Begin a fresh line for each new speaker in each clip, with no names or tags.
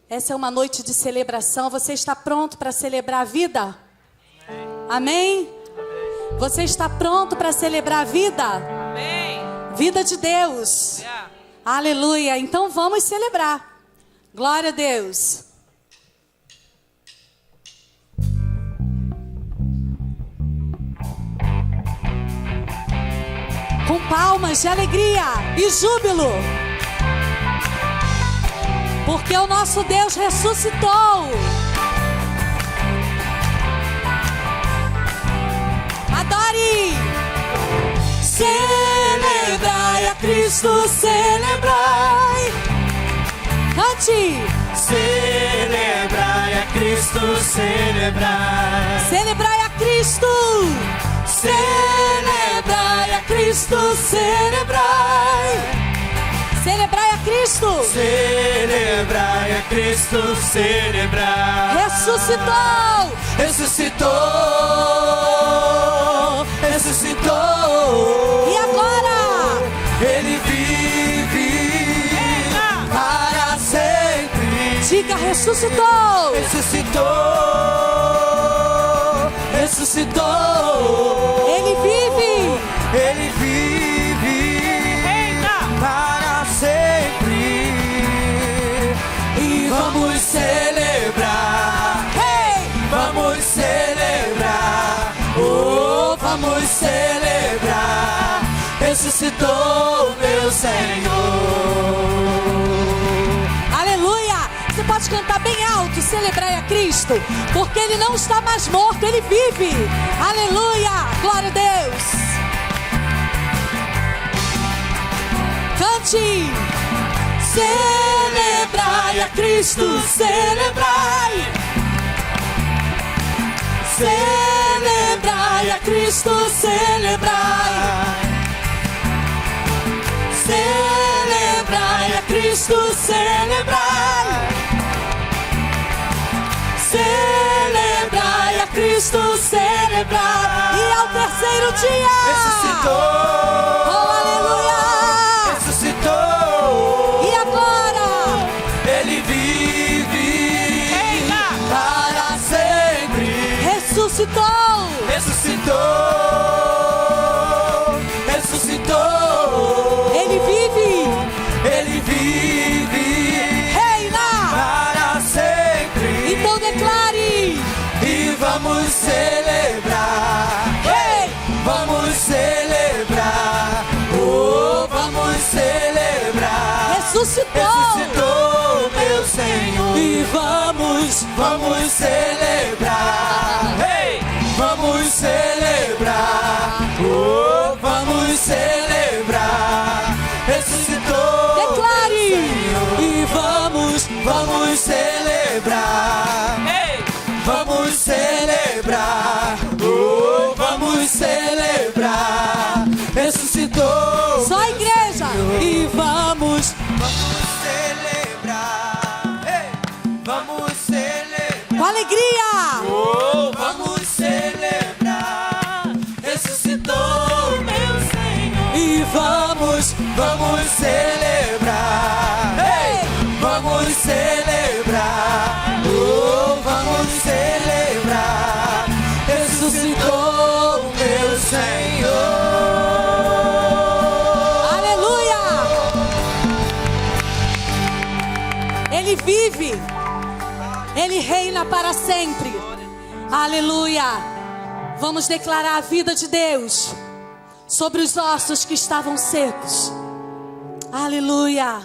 Essa é uma noite de celebração. Você está pronto para celebrar a vida? Amém? Você está pronto para celebrar a vida?
Amém.
Vida de Deus. Aleluia. Então vamos celebrar. Glória a Deus. Com palmas de alegria e júbilo. Porque o nosso Deus ressuscitou. Adore! Celebrai a Cristo, celebrai. Cante!
Celebrai a Cristo, celebrai.
Celebrai a Cristo. Celebrai a Cristo, celebrai. Celebrai a Cristo.
Celebrai a Cristo, celebrai.
Ressuscitou.
Ressuscitou. Ressuscitou.
E agora?
Ele vive para sempre.
Diga, ressuscitou.
Ressuscitou. Ressuscitou.
Ele vive.
Ele vive para sempre. E vamos celebrar.
Hey!
Vamos celebrar. Oh, vamos celebrar. Ressuscitou meu Senhor.
Aleluia! Você pode cantar bem alto, celebrai a Cristo, porque Ele não está mais morto, Ele vive. Aleluia! Glória a Deus! Cante! Celebrai a Cristo, celebrai! Celebrai a Cristo, celebrai! Celebrai a Cristo, celebrai! Celebrai a Cristo, celebrai! E ao terceiro dia!
Ressuscitou!
Oh, aleluia!
Ressuscitou!
E agora?
Ele vive para sempre.
Ressuscitou!
Ressuscitou! Ressuscitou!
Ele vive!
Ele vive
Reina!
para sempre.
Então declare!
E vamos celebrar.
Hey!
Vamos celebrar. Oh, vamos celebrar.
Ressuscitou!
Ressuscitou meu Senhor.
E vamos!
Vamos celebrar. Hey! Vamos celebrar. Oh, vamos celebrar. Ressuscitou.
Declare!
meu Senhor.
E vamos!
Vamos celebrar. Hey! Vamos celebrar. Oh, vamos celebrar. Ressuscitou.
Só a igreja! E vamos!
Vamos celebrar. Hey! Vamos celebrar.
Com alegria!
Oh, vamos celebrar. Ressuscitou meu Senhor.
E vamos!
Vamos celebrar. Hey! Vamos celebrar. Oh, vamos celebrar. Ressuscitou meu Senhor.
Aleluia! Ele vive! Ele reina para sempre! Aleluia! Vamos declarar a vida de Deus sobre os ossos que estavam secos. Aleluia!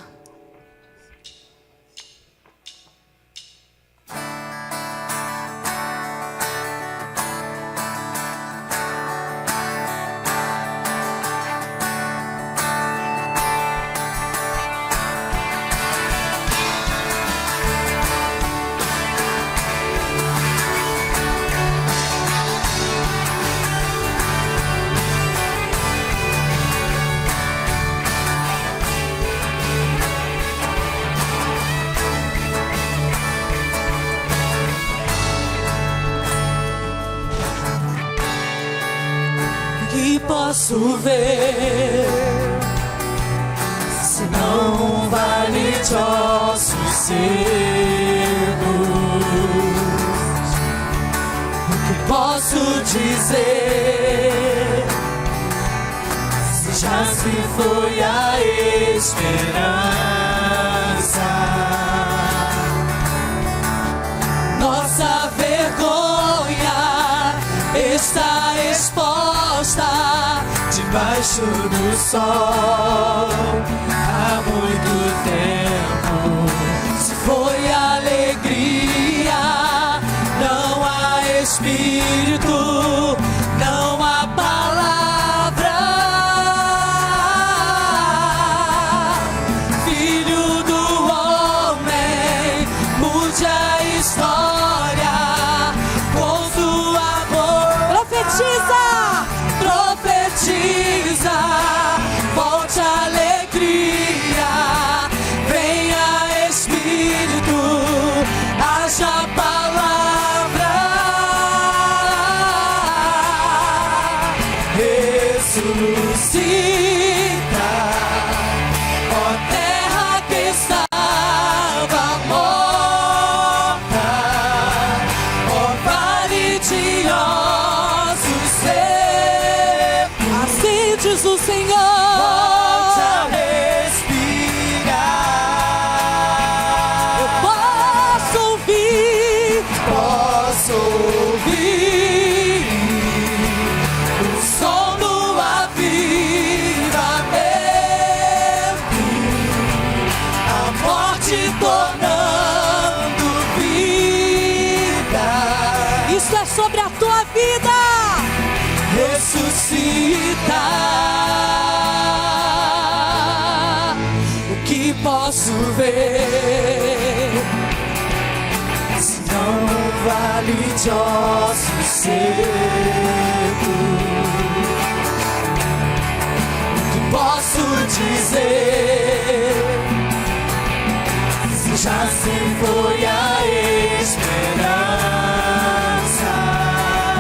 Que posso ver se não vale de ossos seus?
posso dizer? Se já se foi a esperança, nossa vergonha está exposta debaixo do sol há muito tempo. Se foi alegria, não há espírito, não há palavra. Filho do homem, mude a história com sua amor.
Profetiza!
Profetiza, volte a alegria, venha Espírito, haja palavra. Ressuscita, ó terra que estava morta, ó vale de ossos secos.
Assim diz o Senhor.
Volte a respirar.
Eu posso ouvir
o som do avivamento, a morte tornando vida.
Isso é sobre a tua vida.
Ressuscita. O que posso ver? Se não um vale de ossos secos. O que posso dizer? Se já se foi a esperança,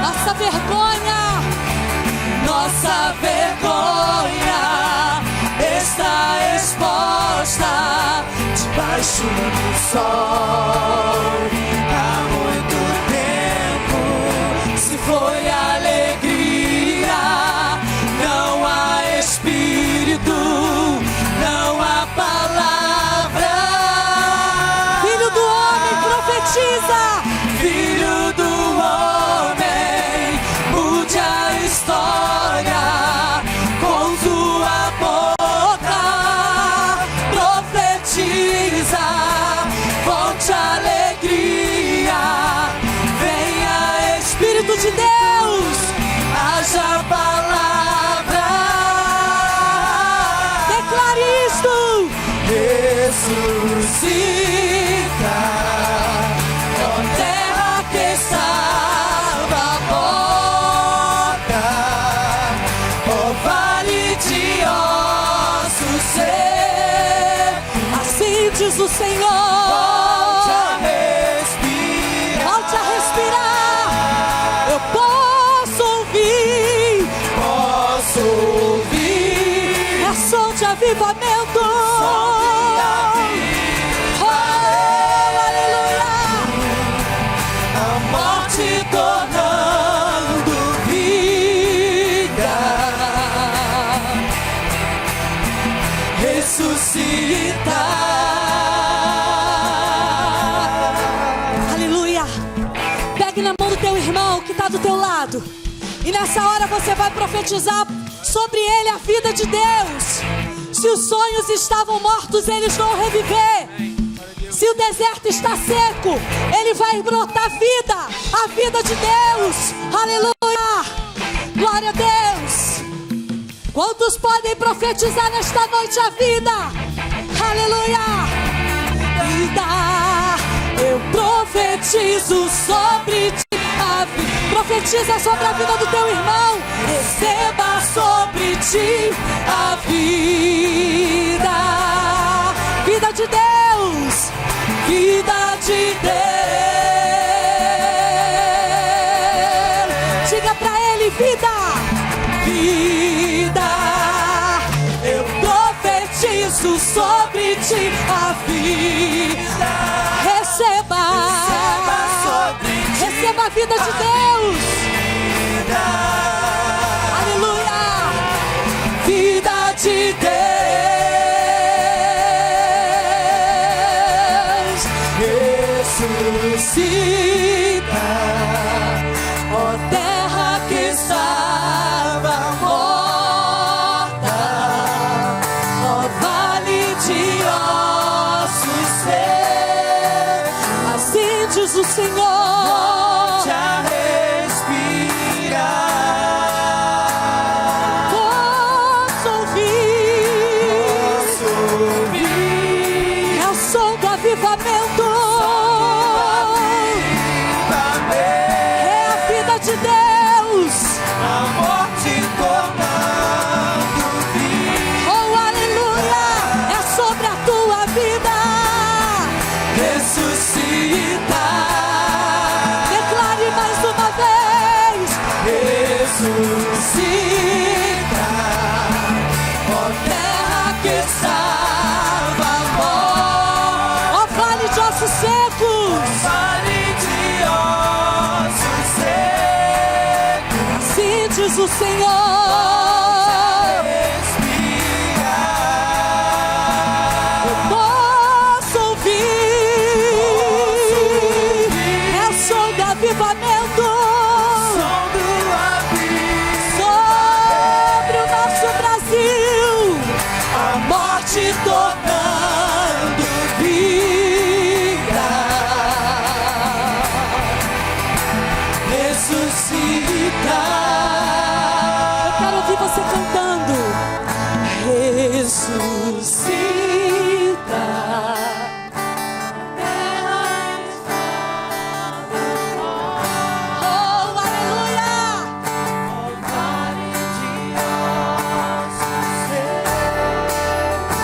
Nossa vergonha
nossa vergonha está exposta debaixo do sol há muito tempo. Se foi alegria, não há espírito, não há palavra.
Filho do homem, profetiza.
Filho do homem, mude a história com sua boca. Profetiza, volte a alegria, venha
Espírito de Deus,
haja palavra.
declare isto.
Ressuscita, ó terra que estava morta, ó vale de ossos secos.
Assim diz o Senhor.
Volte a respirar.
Volte a respirar. Eu posso ouvir. É som de avivamento. Oh, aleluia.
A morte tornando vida. Ressuscita.
Aleluia. Pegue na mão do teu irmão que está do teu lado. E nessa hora você vai profetizar sobre ele a vida de Deus. Se os sonhos estavam mortos, eles vão reviver. Se o deserto está seco, ele vai brotar vida. A vida de Deus. Aleluia. Glória a Deus. Quantos podem profetizar nesta noite a vida? Aleluia. Vida. Eu profetizo sobre ti a vida. Profetiza sobre a vida do teu irmão. Receba sobre ti a vida. Vida de Deus. Vida de Deus. Diga pra ele, vida. Vida. Eu profetizo sobre ti a vida. Receba.
Receba sobre ti
Receba a vida de Deus.
ressuscita, ó terra que estava morta, ó vale de ossos secos.
Assim diz o Senhor.
Volte a respirar.
Posso ouvir. É o som do avivamento. É a vida de Deus.
A morte tornando vida.
Oh, aleluia. É sobre a tua vida.
Ressuscita.
Declare mais uma vez.
Ressuscita, ó terra que estava morta,
Ó vale de ossos secos.
vale de ossos secos,
Assim diz o Senhor.
respirar.
Posso ouvir. É o som do avivamento.
Som do
Sobre o nosso Brasil.
a morte tornando vida. Ressuscita.
Eu quero ouvir você cantando.
Ressuscita.
Oh, aleluia.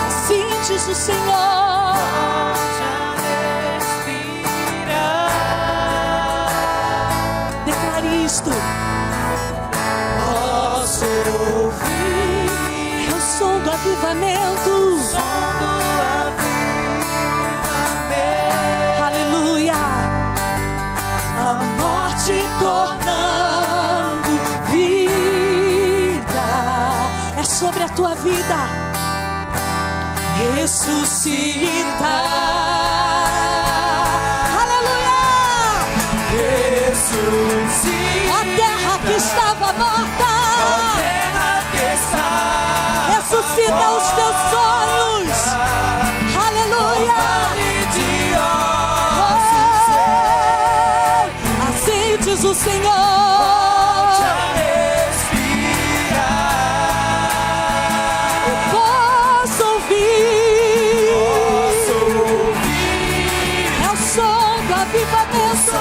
Assim diz o Senhor. Declare isto.
Posso ouvir
É o som do avivamento.
o som do avivamento,
Aleluia.
a morte tornando
Vida. É sobre a tua vida.
ressuscita.
Aleluia.
Ressuscita.
A terra que estava morta.
Terra que está
Ressuscita os teus sonhos. Aleluia.
vale de ossos secos,
Assim diz o
volte
Senhor.
a respirar.
Posso ouvir.
Posso ouvir
É o som do avivamento.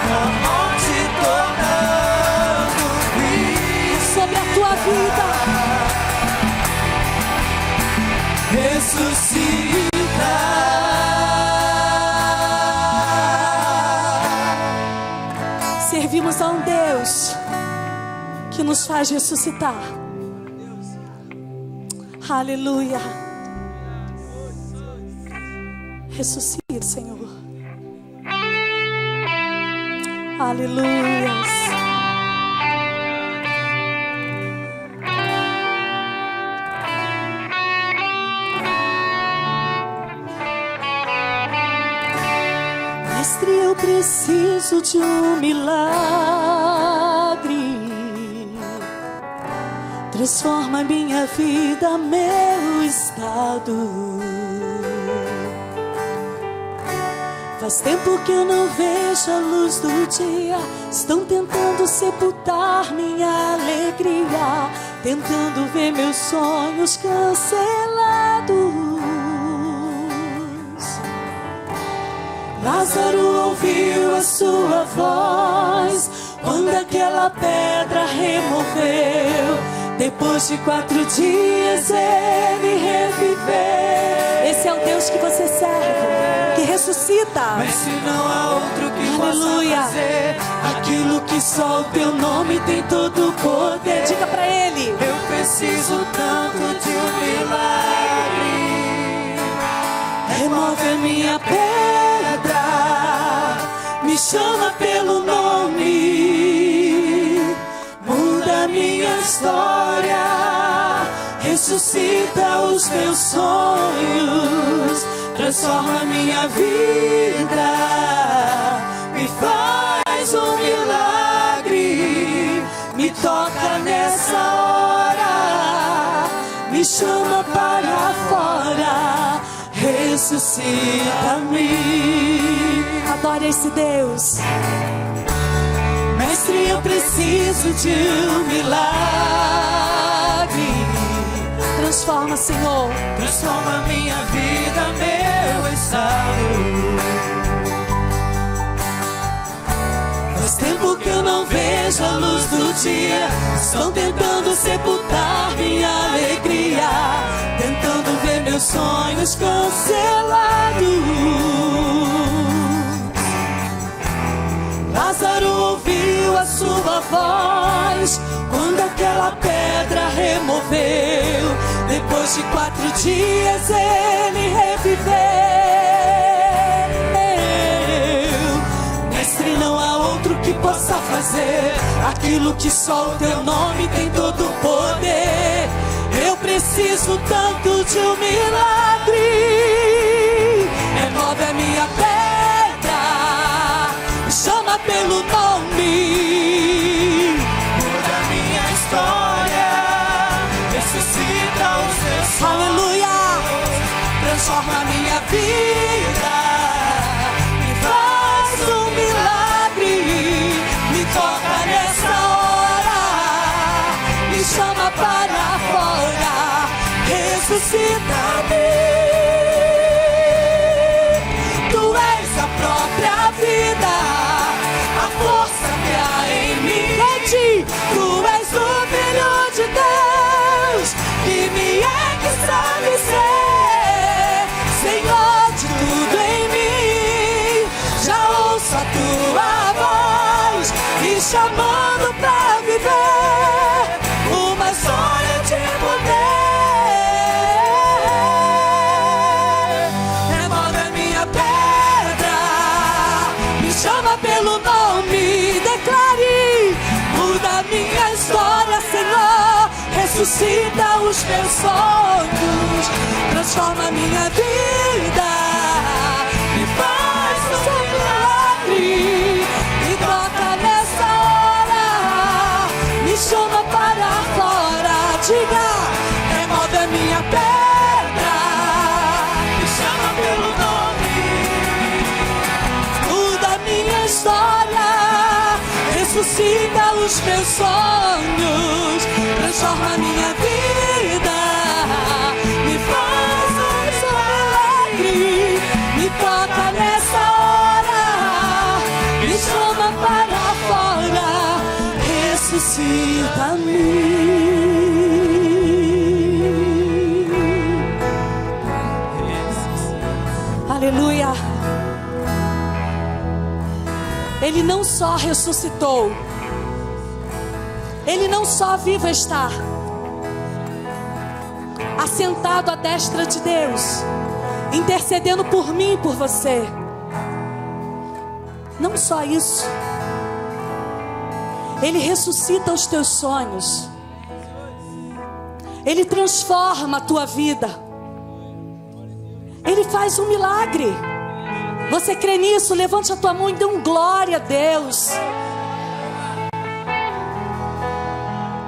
a morte tornando vida.
Sobre a tua vida.
Ressuscita.
Servimos a um Deus que nos faz ressuscitar. Aleluia. Ressuscite, Senhor. Aleluia. Mestre, eu preciso de um milagre. Transforma minha vida, meu estado. Faz tempo que eu não vejo a luz do dia. Estão tentando sepultar minha alegria, tentando ver meus sonhos cancelados. Lázaro ouviu a sua voz quando aquela pedra removeu. Depois de 4 dias ele reviveu. Esse é o Deus que você serve, que ressuscita.
Mas se não há outro que
Aleluia.
possa fazer aquilo que só o teu nome tem todo o poder.
Diga pra ele.
Eu preciso tanto de um milagre. Remove a minha pedra, me chama pelo nome, muda minha história, ressuscita os meus sonhos, transforma minha vida, me faz um milagre, me toca nessa hora, me chama para fora, ressuscita-me.
Adore esse Deus.
Mestre, eu preciso de um milagre.
Transforma, Senhor.
Transforma minha vida, meu estado. Faz tempo que eu não vejo a luz do dia. Estão tentando sepultar minha alegria, tentando ver meus sonhos cancelados. Lázaro ouviu a sua voz quando aquela pedra removeu. Depois de 4 dias ele reviveu. Mestre, não há outro que possa fazer aquilo que só o teu nome tem todo o poder. Eu preciso tanto de um milagre. Remove a minha pedra, me chama pelo nome, muda minha história, ressuscita os meus sonhos.
Aleluia.
Transforma minha vida, me faz um milagre, me toca nessa hora, me chama para fora, ressuscita-me. Tu és a própria vida, a força que há em mim. Tu és o Filho de Deus, que me é que sabe ser Senhor de tudo em mim. Já ouço a tua voz me chamando pra viver uma história de poder. Remove a minha pedra, me chama pelo nome, declare, muda minha história, Senhor, ressuscita os meus sonhos, transforma minha vida, me faz um milagre, me toca nessa hora, me chama para fora, diga, remove a minha pedra, me chama pelo nome, muda minha história, ressuscita os meus sonhos, transforma minha vida, me faz um milagre, me toca nessa hora, me chama para fora, ressuscita-me.
Aleluia. Ele não só ressuscitou, Ele não só vivo está, assentado à destra de Deus, intercedendo por mim e por você. Não só isso, Ele ressuscita os teus sonhos, Ele transforma a tua vida, Ele faz um milagre. Você crê nisso? Levante a tua mão e dê um glória a Deus.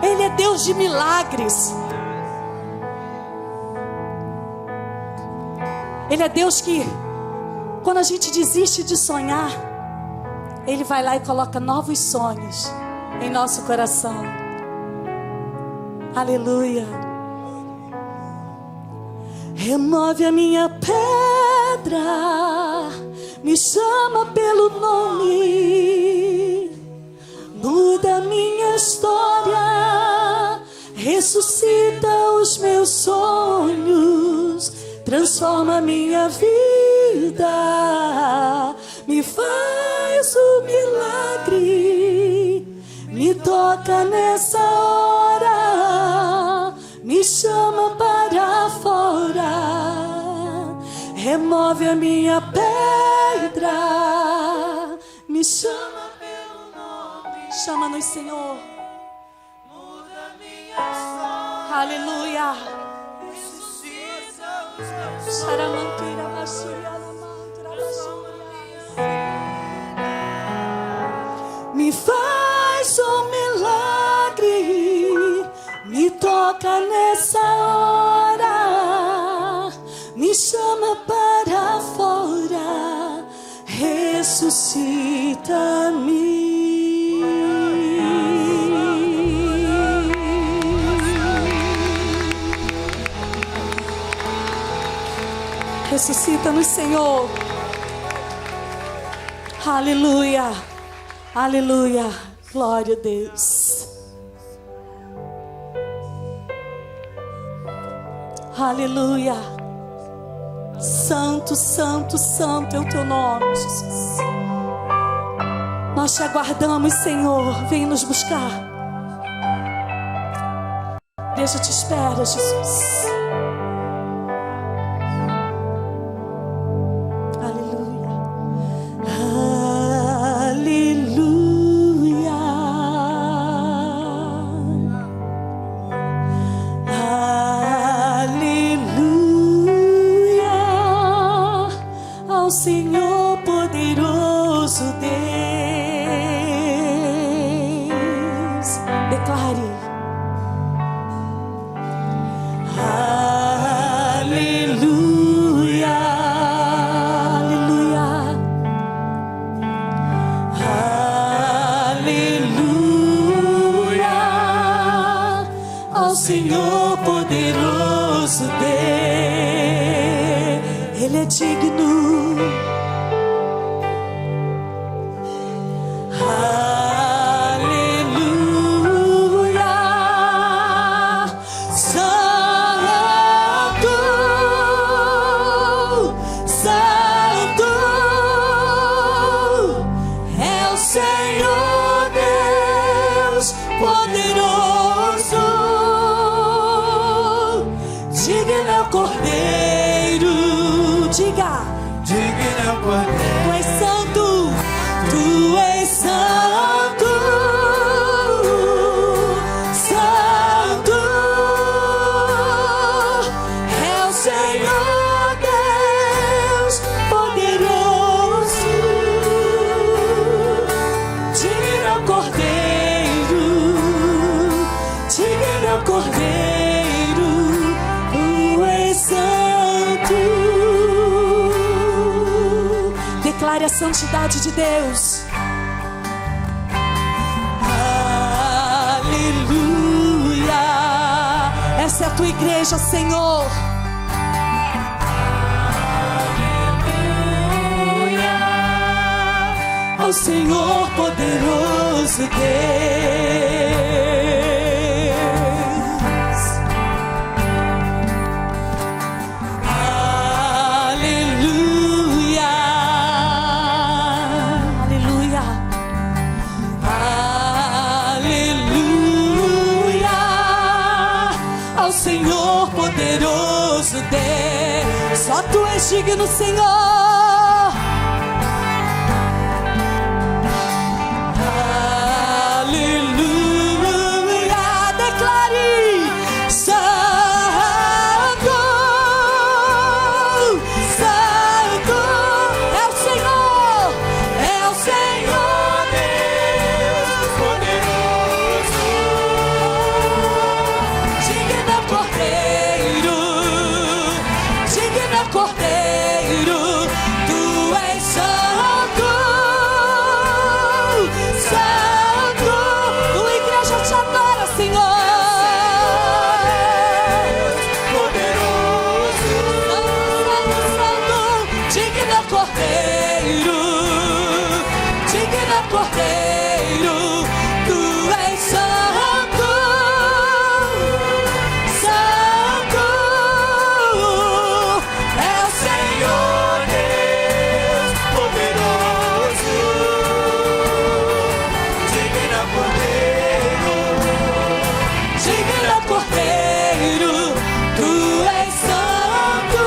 Ele é Deus de milagres. Ele é Deus que, quando a gente desiste de sonhar, Ele vai lá e coloca novos sonhos em nosso coração. Aleluia. Remove a minha pedra, me chama pelo nome, muda minha história, ressuscita os meus sonhos, transforma minha vida, me faz um milagre, me toca nessa hora, me chama para fora, remove a minha pedra, me chama pelo nome, chama-nos, Senhor, muda minha história, aleluia.
Me faz um milagre, me toca nessa hora, me chama para fora, ressuscita-me. Ressuscita-nos, Senhor. Aleluia. Aleluia. Glória a Deus. Aleluia. Santo, santo, santo é o teu nome, Jesus. Nós te aguardamos, Senhor. Vem nos buscar. Deixa te espera, Jesus. Senhor poderoso Deus, declare. Aleluia, aleluia, aleluia, ao Senhor poderoso Deus, Ele é digno. Declare a santidade de Deus. Aleluia. Essa é a tua igreja, Senhor. Aleluia. Ao Senhor poderoso Deus. Senhor poderoso Deus, só tu és digno, Senhor. Aleluia, declare. Santo, Santo é o Senhor, Deus poderoso. Cordeiro, tu és santo, santo. Tua igreja te adora, Senhor. Poderoso, santo, santo, digno Cordeiro, digno Cordeiro, tu és santo, santo. Senhor Deus poderoso, digno Cordeiro, tu és santo,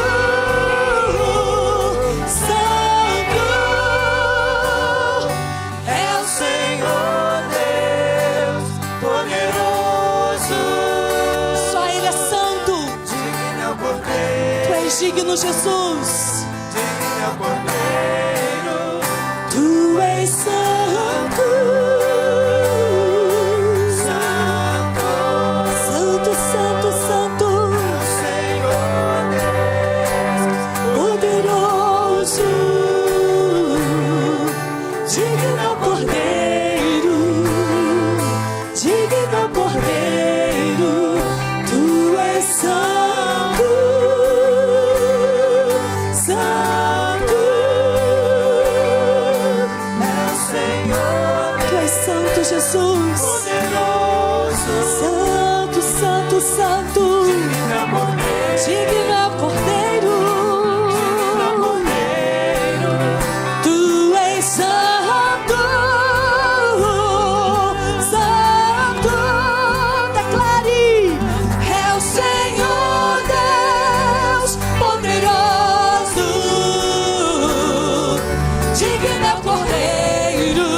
santo, é o Senhor.
digno, Jesus.
Digno é o Cordeiro.
Tu és santo, santo, santo, santo,
Senhor Deus,
poderoso. Digno é o Cordeiro, digno é o Cordeiro. Tu és santo, santo.
é o Senhor
Tu és santo, Jesus.
poderoso.
Santo, santo, santo.
Digno é o Cordeiro.
Digno é o Cordeiro.
Digno é o Cordeiro.
Tu és santo, santo. Declare: é o Senhor Deus poderoso. Digno é o Cordeiro,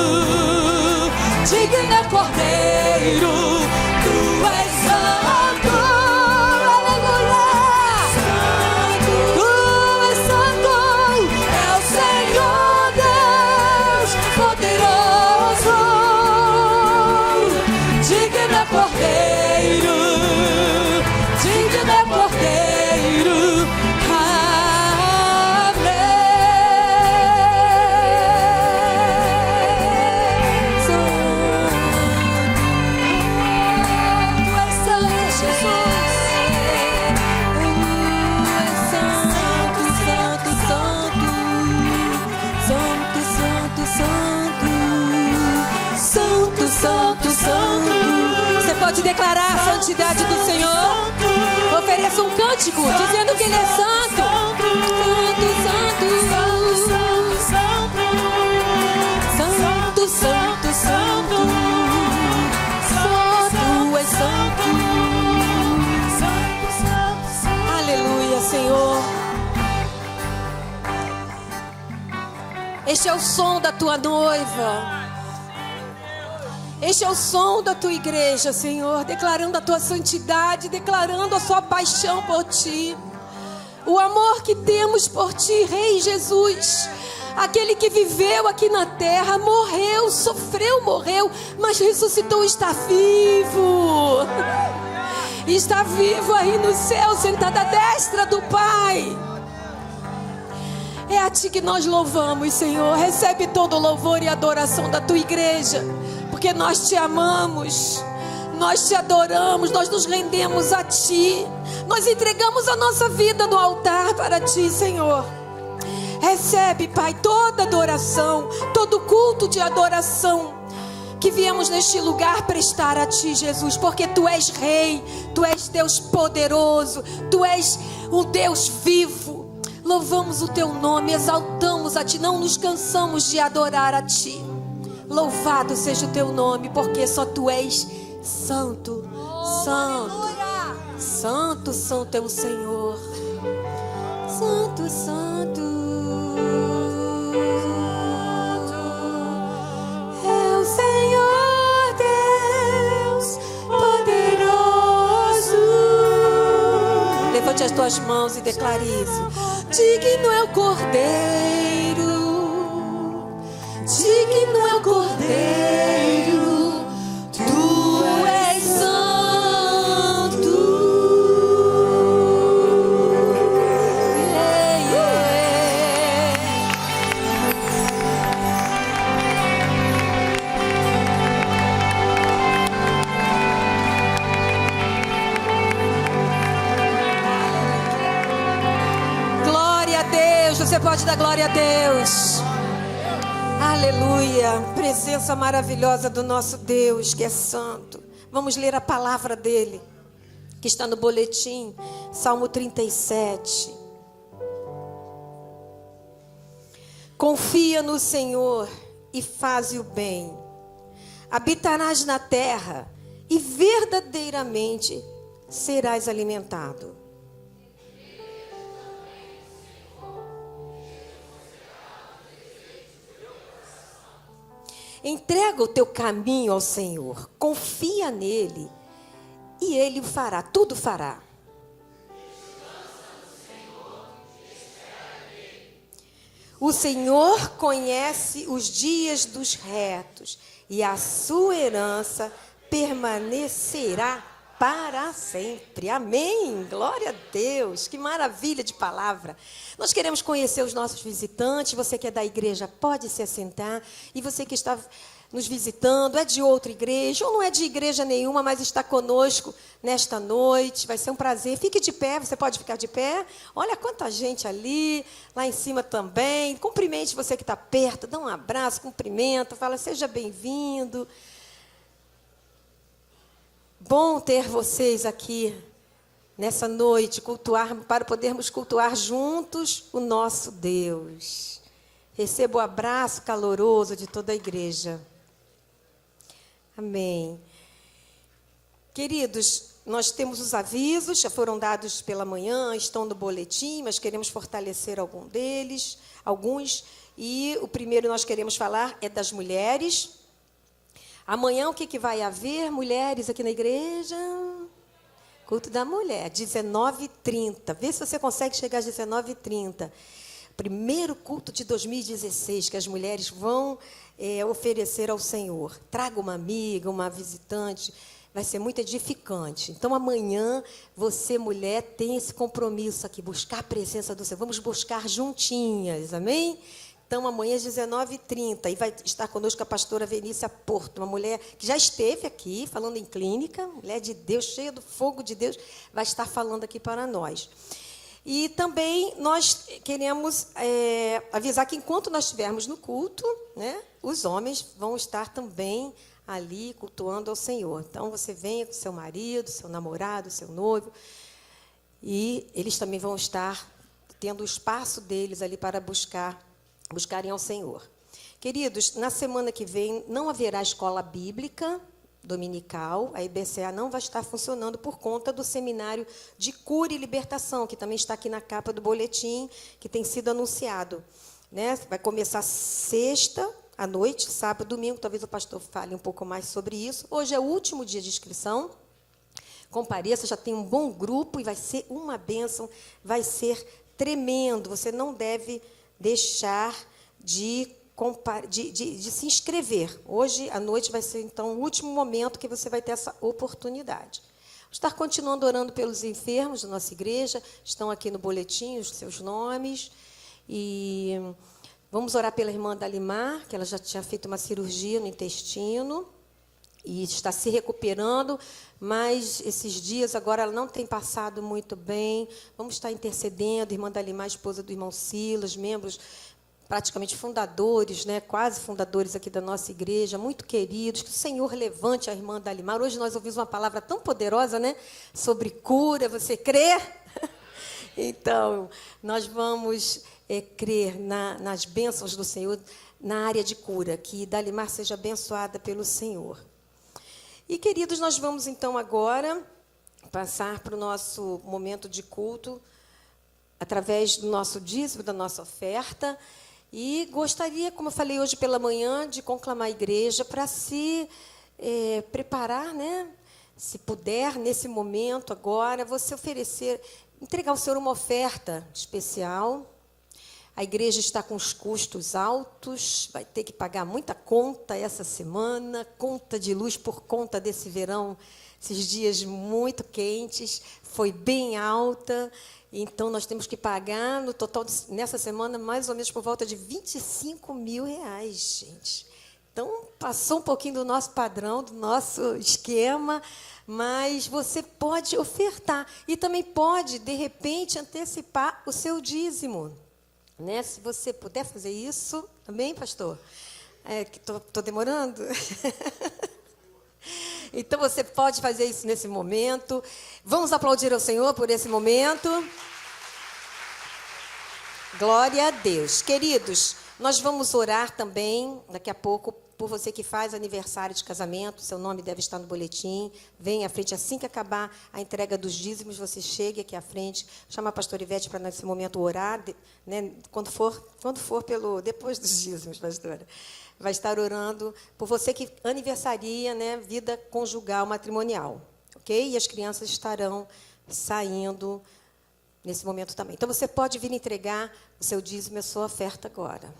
digno é o Cordeiro. Tu és santo, aleluia. Tu és santo, é o Senhor Deus poderoso. Digno é o Cordeiro, digno é o Cordeiro. Você pode declarar a santidade do Senhor. Ofereça um cântico dizendo que Ele é santo. Santo, santo, santo, santo. Só Tu és santo. Aleluia, Senhor. Este é o som da Tua noiva. Este é o som da Tua igreja, Senhor, declarando a Tua santidade, declarando a Sua paixão por Ti. O amor que temos por Ti, Rei Jesus. Aquele que viveu aqui na terra, morreu, sofreu, morreu, mas ressuscitou, está vivo. Está vivo aí no céu, sentado à destra do Pai. É a Ti que nós louvamos, Senhor. Recebe todo o louvor e adoração da Tua igreja. Porque nós Te amamos, nós Te adoramos, nós nos rendemos a Ti. Nós entregamos a nossa vida no altar para Ti, Senhor. Recebe, Pai, toda adoração, todo culto de adoração que viemos neste lugar prestar a Ti, Jesus. Porque Tu és Rei, Tu és Deus poderoso, Tu és um Deus vivo. Louvamos o Teu nome, exaltamos a Ti, não nos cansamos de adorar a Ti. Louvado seja o Teu nome, porque só Tu és santo, santo, santo, santo é o Senhor. Santo, santo é o Senhor Deus poderoso. Levante as tuas mãos e declare isso. Digno é o Cordeiro, digno é o Cordeiro, Tu és santo. Glória a Deus, você pode dar glória a Deus. Aleluia, presença maravilhosa do nosso Deus que é santo. Vamos ler a palavra dele, que está no boletim, Salmo 37. Confia no Senhor e faze o bem. Habitarás na terra e verdadeiramente serás alimentado. Entrega o teu caminho ao Senhor, confia nele e ele o fará, tudo fará.
O Senhor conhece os dias dos retos, e a sua herança permanecerá para sempre. Amém. Glória a Deus. Que maravilha de palavra. Nós queremos conhecer os nossos visitantes. Você que é da igreja, pode se assentar. E você que está nos visitando, é de outra igreja, ou não é de igreja nenhuma, mas está conosco nesta noite. Vai ser um prazer. Fique de pé, você pode ficar de pé. Olha quanta gente ali, lá em cima também. Cumprimente você que está perto, dá um abraço, cumprimenta, fala, seja bem-vindo. Bom ter vocês aqui nessa noite, para podermos cultuar juntos o nosso Deus. Receba o abraço caloroso de toda a igreja. Amém. Queridos, nós temos os avisos, já foram dados pela manhã, estão no boletim, mas queremos fortalecer alguns. E o primeiro nós queremos falar é das mulheres. Amanhã o que vai haver, mulheres, aqui na igreja? Culto da mulher, 19h30. Vê se você consegue chegar às 19h30. Primeiro culto de 2016 que as mulheres vão oferecer ao Senhor. Traga uma amiga, uma visitante, vai ser muito edificante. Então, amanhã, você, mulher, tem esse compromisso aqui, buscar a presença do Senhor. Vamos buscar juntinhas, amém? Então, amanhã às 19h30, e vai estar conosco a pastora Venícia Porto, uma mulher que já esteve aqui, falando em clínica, mulher de Deus, cheia do fogo de Deus, vai estar falando aqui para nós. E também nós queremos avisar que enquanto nós estivermos no culto, né, os homens vão estar também ali cultuando ao Senhor. Então, você venha com seu marido, seu namorado, seu noivo, e eles também vão estar tendo o espaço deles ali para buscarem ao Senhor. Queridos, na semana que vem não haverá escola bíblica dominical, a IBCA não vai estar funcionando por conta do seminário de cura e libertação, que também está aqui na capa do boletim, que tem sido anunciado. Né? Vai começar sexta à noite, sábado, domingo, talvez o pastor fale um pouco mais sobre isso. Hoje é o último dia de inscrição. Compareça, já tem um bom grupo e vai ser uma bênção, vai ser tremendo. Você não deve deixar de se inscrever. Hoje à noite vai ser, então, o último momento que você vai ter essa oportunidade. Vou estar continuando orando pelos enfermos da nossa igreja, estão aqui no boletim os seus nomes, e vamos orar pela irmã Dalimar, que ela já tinha feito uma cirurgia no intestino, e está se recuperando, mas esses dias agora ela não tem passado muito bem. Vamos estar intercedendo, irmã Dalimar, esposa do irmão Silas, membros praticamente fundadores, né, quase fundadores aqui da nossa igreja, muito queridos, que o Senhor levante a irmã Dalimar. Hoje nós ouvimos uma palavra tão poderosa, né, sobre cura, você crê? Então, nós vamos crer nas bênçãos do Senhor na área de cura, que Dalimar seja abençoada pelo Senhor. E, queridos, nós vamos então agora passar para o nosso momento de culto, através do nosso dízimo, da nossa oferta. E gostaria, como eu falei hoje pela manhã, de conclamar a igreja para se preparar, né? Se puder, nesse momento agora, você entregar ao Senhor uma oferta especial. A igreja está com os custos altos, vai ter que pagar muita conta essa semana, conta de luz por conta desse verão, esses dias muito quentes, foi bem alta. Então, nós temos que pagar, no total, nessa semana, mais ou menos por volta de R$25 mil, gente. Então, passou um pouquinho do nosso padrão, do nosso esquema, mas você pode ofertar. E também pode, de repente, antecipar o seu dízimo. Né? Se você puder fazer isso, amém, pastor? Estou demorando? Então, você pode fazer isso nesse momento. Vamos aplaudir ao Senhor por esse momento. Glória a Deus. Queridos, nós vamos orar também, daqui a pouco, por você que faz aniversário de casamento. Seu nome deve estar no boletim. Venha à frente, assim que acabar a entrega dos dízimos, você chegue aqui à frente. Chama a pastora Ivete para, nesse momento, orar, né, quando for depois dos dízimos, pastora. Vai estar orando por você que aniversaria, né, vida conjugal, matrimonial. Ok? E as crianças estarão saindo nesse momento também. Então, você pode vir entregar o seu dízimo e a sua oferta agora.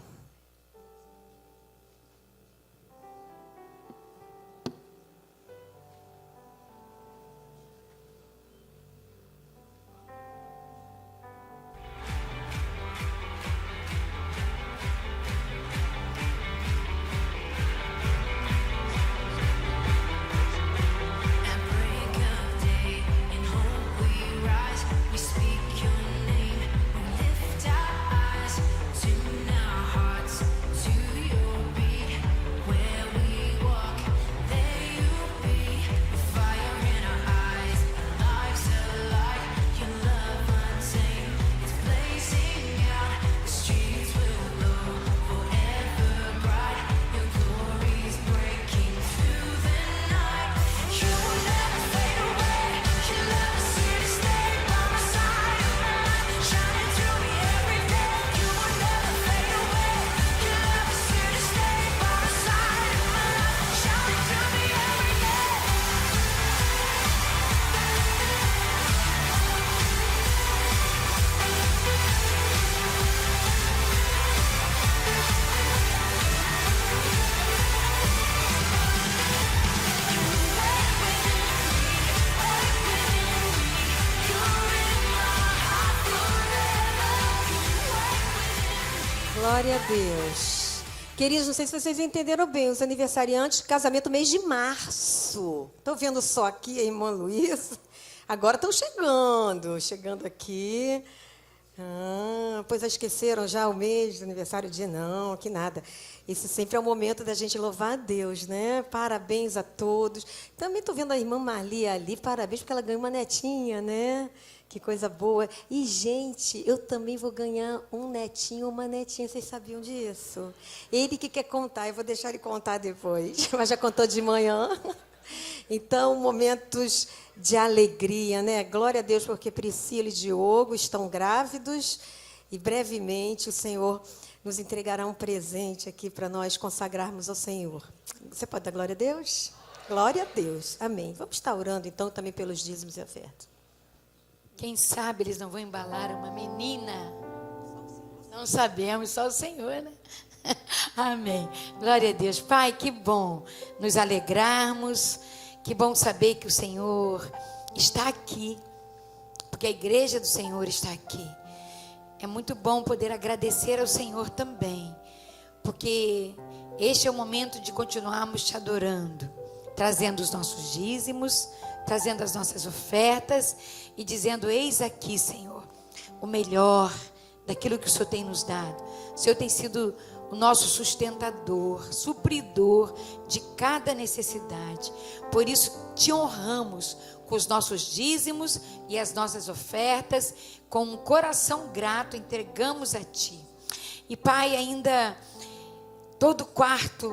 Glória a Deus. Queridos, não sei se vocês entenderam bem, os aniversariantes, casamento mês de março. Estou vendo só aqui a irmã Luísa. Agora estão chegando aqui. Pois esqueceram já o mês do aniversário, o dia não, que nada. Esse sempre é o momento da gente louvar a Deus, né? Parabéns a todos. Também estou vendo a irmã Marli ali, parabéns porque ela ganhou uma netinha, né? Que coisa boa. E, gente, eu também vou ganhar um netinho ou uma netinha. Vocês sabiam disso? Ele que quer contar, eu vou deixar ele contar depois. Mas já contou de manhã. Então, momentos de alegria, né? Glória a Deus, porque Priscila e Diogo estão grávidos. E, brevemente, o Senhor nos entregará um presente aqui para nós consagrarmos ao Senhor. Você pode dar glória a Deus? Glória a Deus. Amém. Vamos estar orando, então, também pelos dízimos e ofertas.
Quem sabe eles não vão embalar uma menina? Não sabemos, só o Senhor, né? Amém. Glória a Deus. Pai, que bom nos alegrarmos, que bom saber que o Senhor está aqui, porque a igreja do Senhor está aqui. É muito bom poder agradecer ao Senhor também, porque este é o momento de continuarmos te adorando, trazendo os nossos dízimos, trazendo as nossas ofertas e dizendo: eis aqui, Senhor, o melhor daquilo que o Senhor tem nos dado. O Senhor tem sido o nosso sustentador, supridor de cada necessidade. Por isso te honramos com os nossos dízimos e as nossas ofertas, com um coração grato entregamos a Ti. E Pai, ainda todo quarto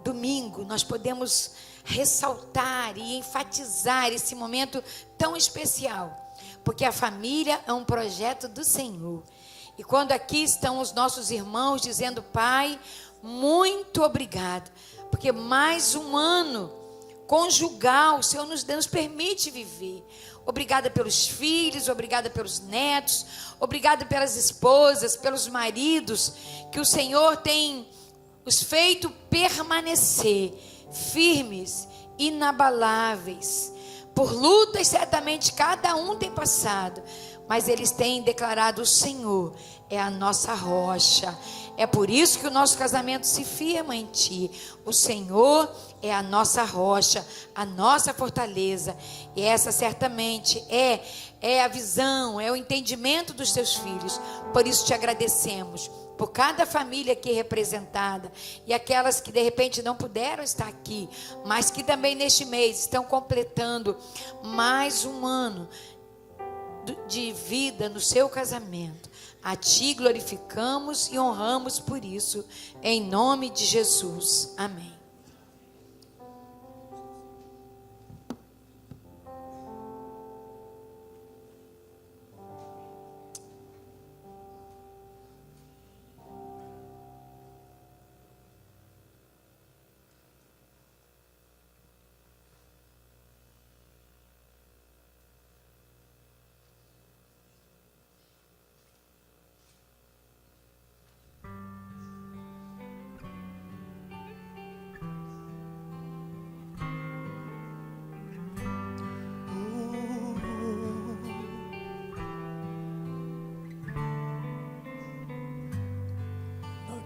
domingo nós podemos ressaltar e enfatizar esse momento tão especial, porque a família é um projeto do Senhor. E quando aqui estão os nossos irmãos dizendo: Pai, muito obrigado, porque mais um ano conjugal o Senhor nos permite viver. Obrigada pelos filhos, obrigada pelos netos, obrigada pelas esposas, pelos maridos, que o Senhor tem os feito permanecer firmes, inabaláveis. Por lutas certamente cada um tem passado, mas eles têm declarado: o Senhor é a nossa rocha. É por isso que o nosso casamento se firma em Ti. O Senhor é a nossa rocha, a nossa fortaleza. E essa certamente é a visão, é o entendimento dos Teus filhos. Por isso te agradecemos por cada família aqui representada e aquelas que de repente não puderam estar aqui, mas que também neste mês estão completando mais um ano de vida no seu casamento. A Ti glorificamos e honramos por isso, em nome de Jesus. Amém.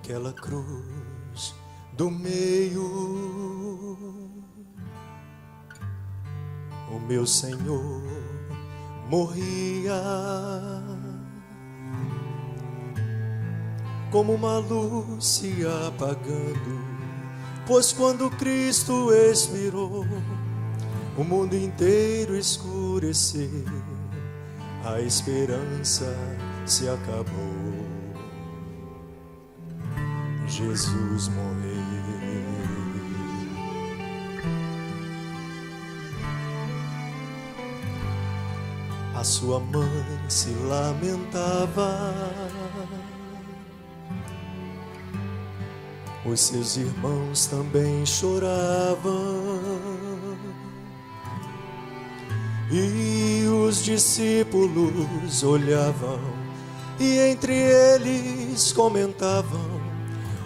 naquela cruz do meio, o meu Senhor morria como uma luz se apagando, pois quando Cristo expirou, o mundo inteiro escureceu, a esperança se acabou. Jesus morreu. A sua mãe se lamentava, os seus irmãos também choravam, e os discípulos olhavam, e entre eles comentavam: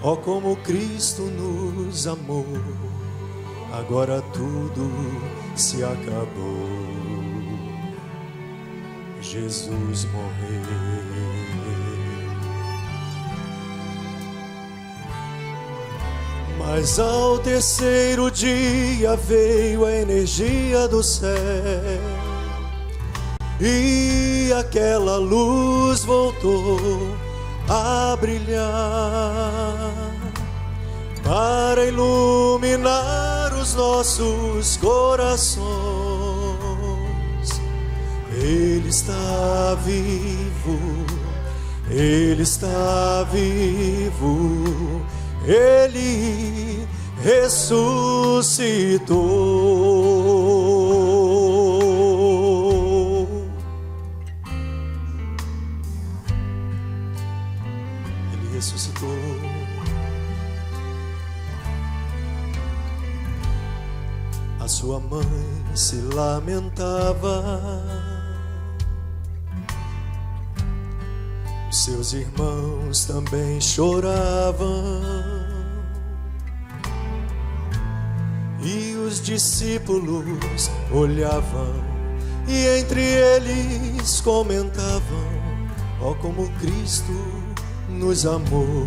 ó, como Cristo nos amou, agora tudo se acabou. Jesus morreu. Mas ao terceiro dia veio a energia do céu, e aquela luz voltou a brilhar para iluminar os nossos corações. Ele está vivo, Ele está vivo, Ele ressuscitou. Ele ressuscitou. A sua mãe se lamentava, seus irmãos também choravam, e os discípulos olhavam, e entre eles comentavam: ó, como Cristo nos amou,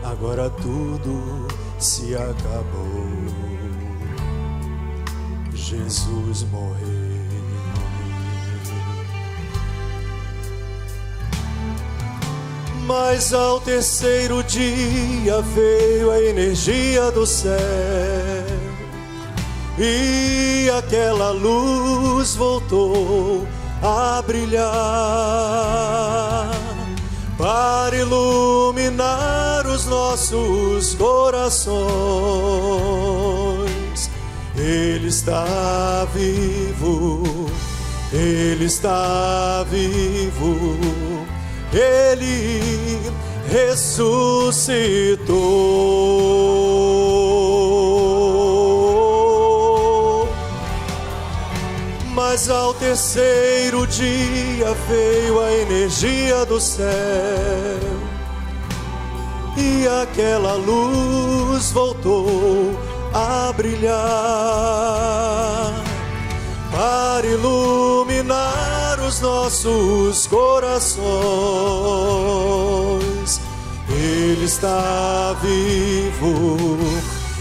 agora tudo se acabou. Jesus morreu. Mas ao terceiro dia veio a energia do céu, e aquela luz voltou a brilhar para iluminar os nossos corações. Ele está vivo, Ele está vivo, Ele ressuscitou. Mas ao terceiro dia veio a energia do céu, e aquela luz voltou a brilhar para iluminar os nossos corações. Ele está vivo,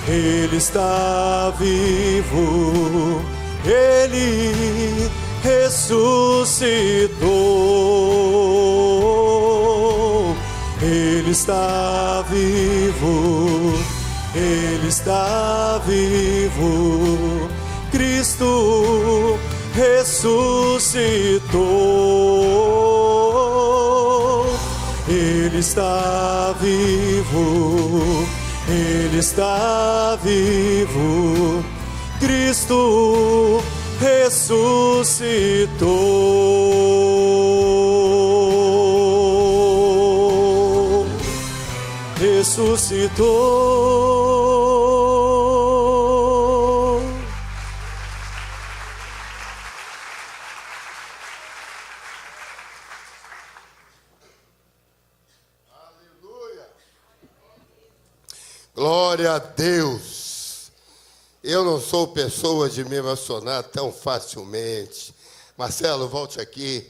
Ele está vivo, Ele ressuscitou. Ele está vivo, Ele está vivo, Cristo ressuscitou. Ele está vivo, Ele está vivo, Cristo ressuscitou. Ressuscitou.
Glória a Deus. Eu não sou pessoa de me emocionar tão facilmente. Marcelo, volte aqui.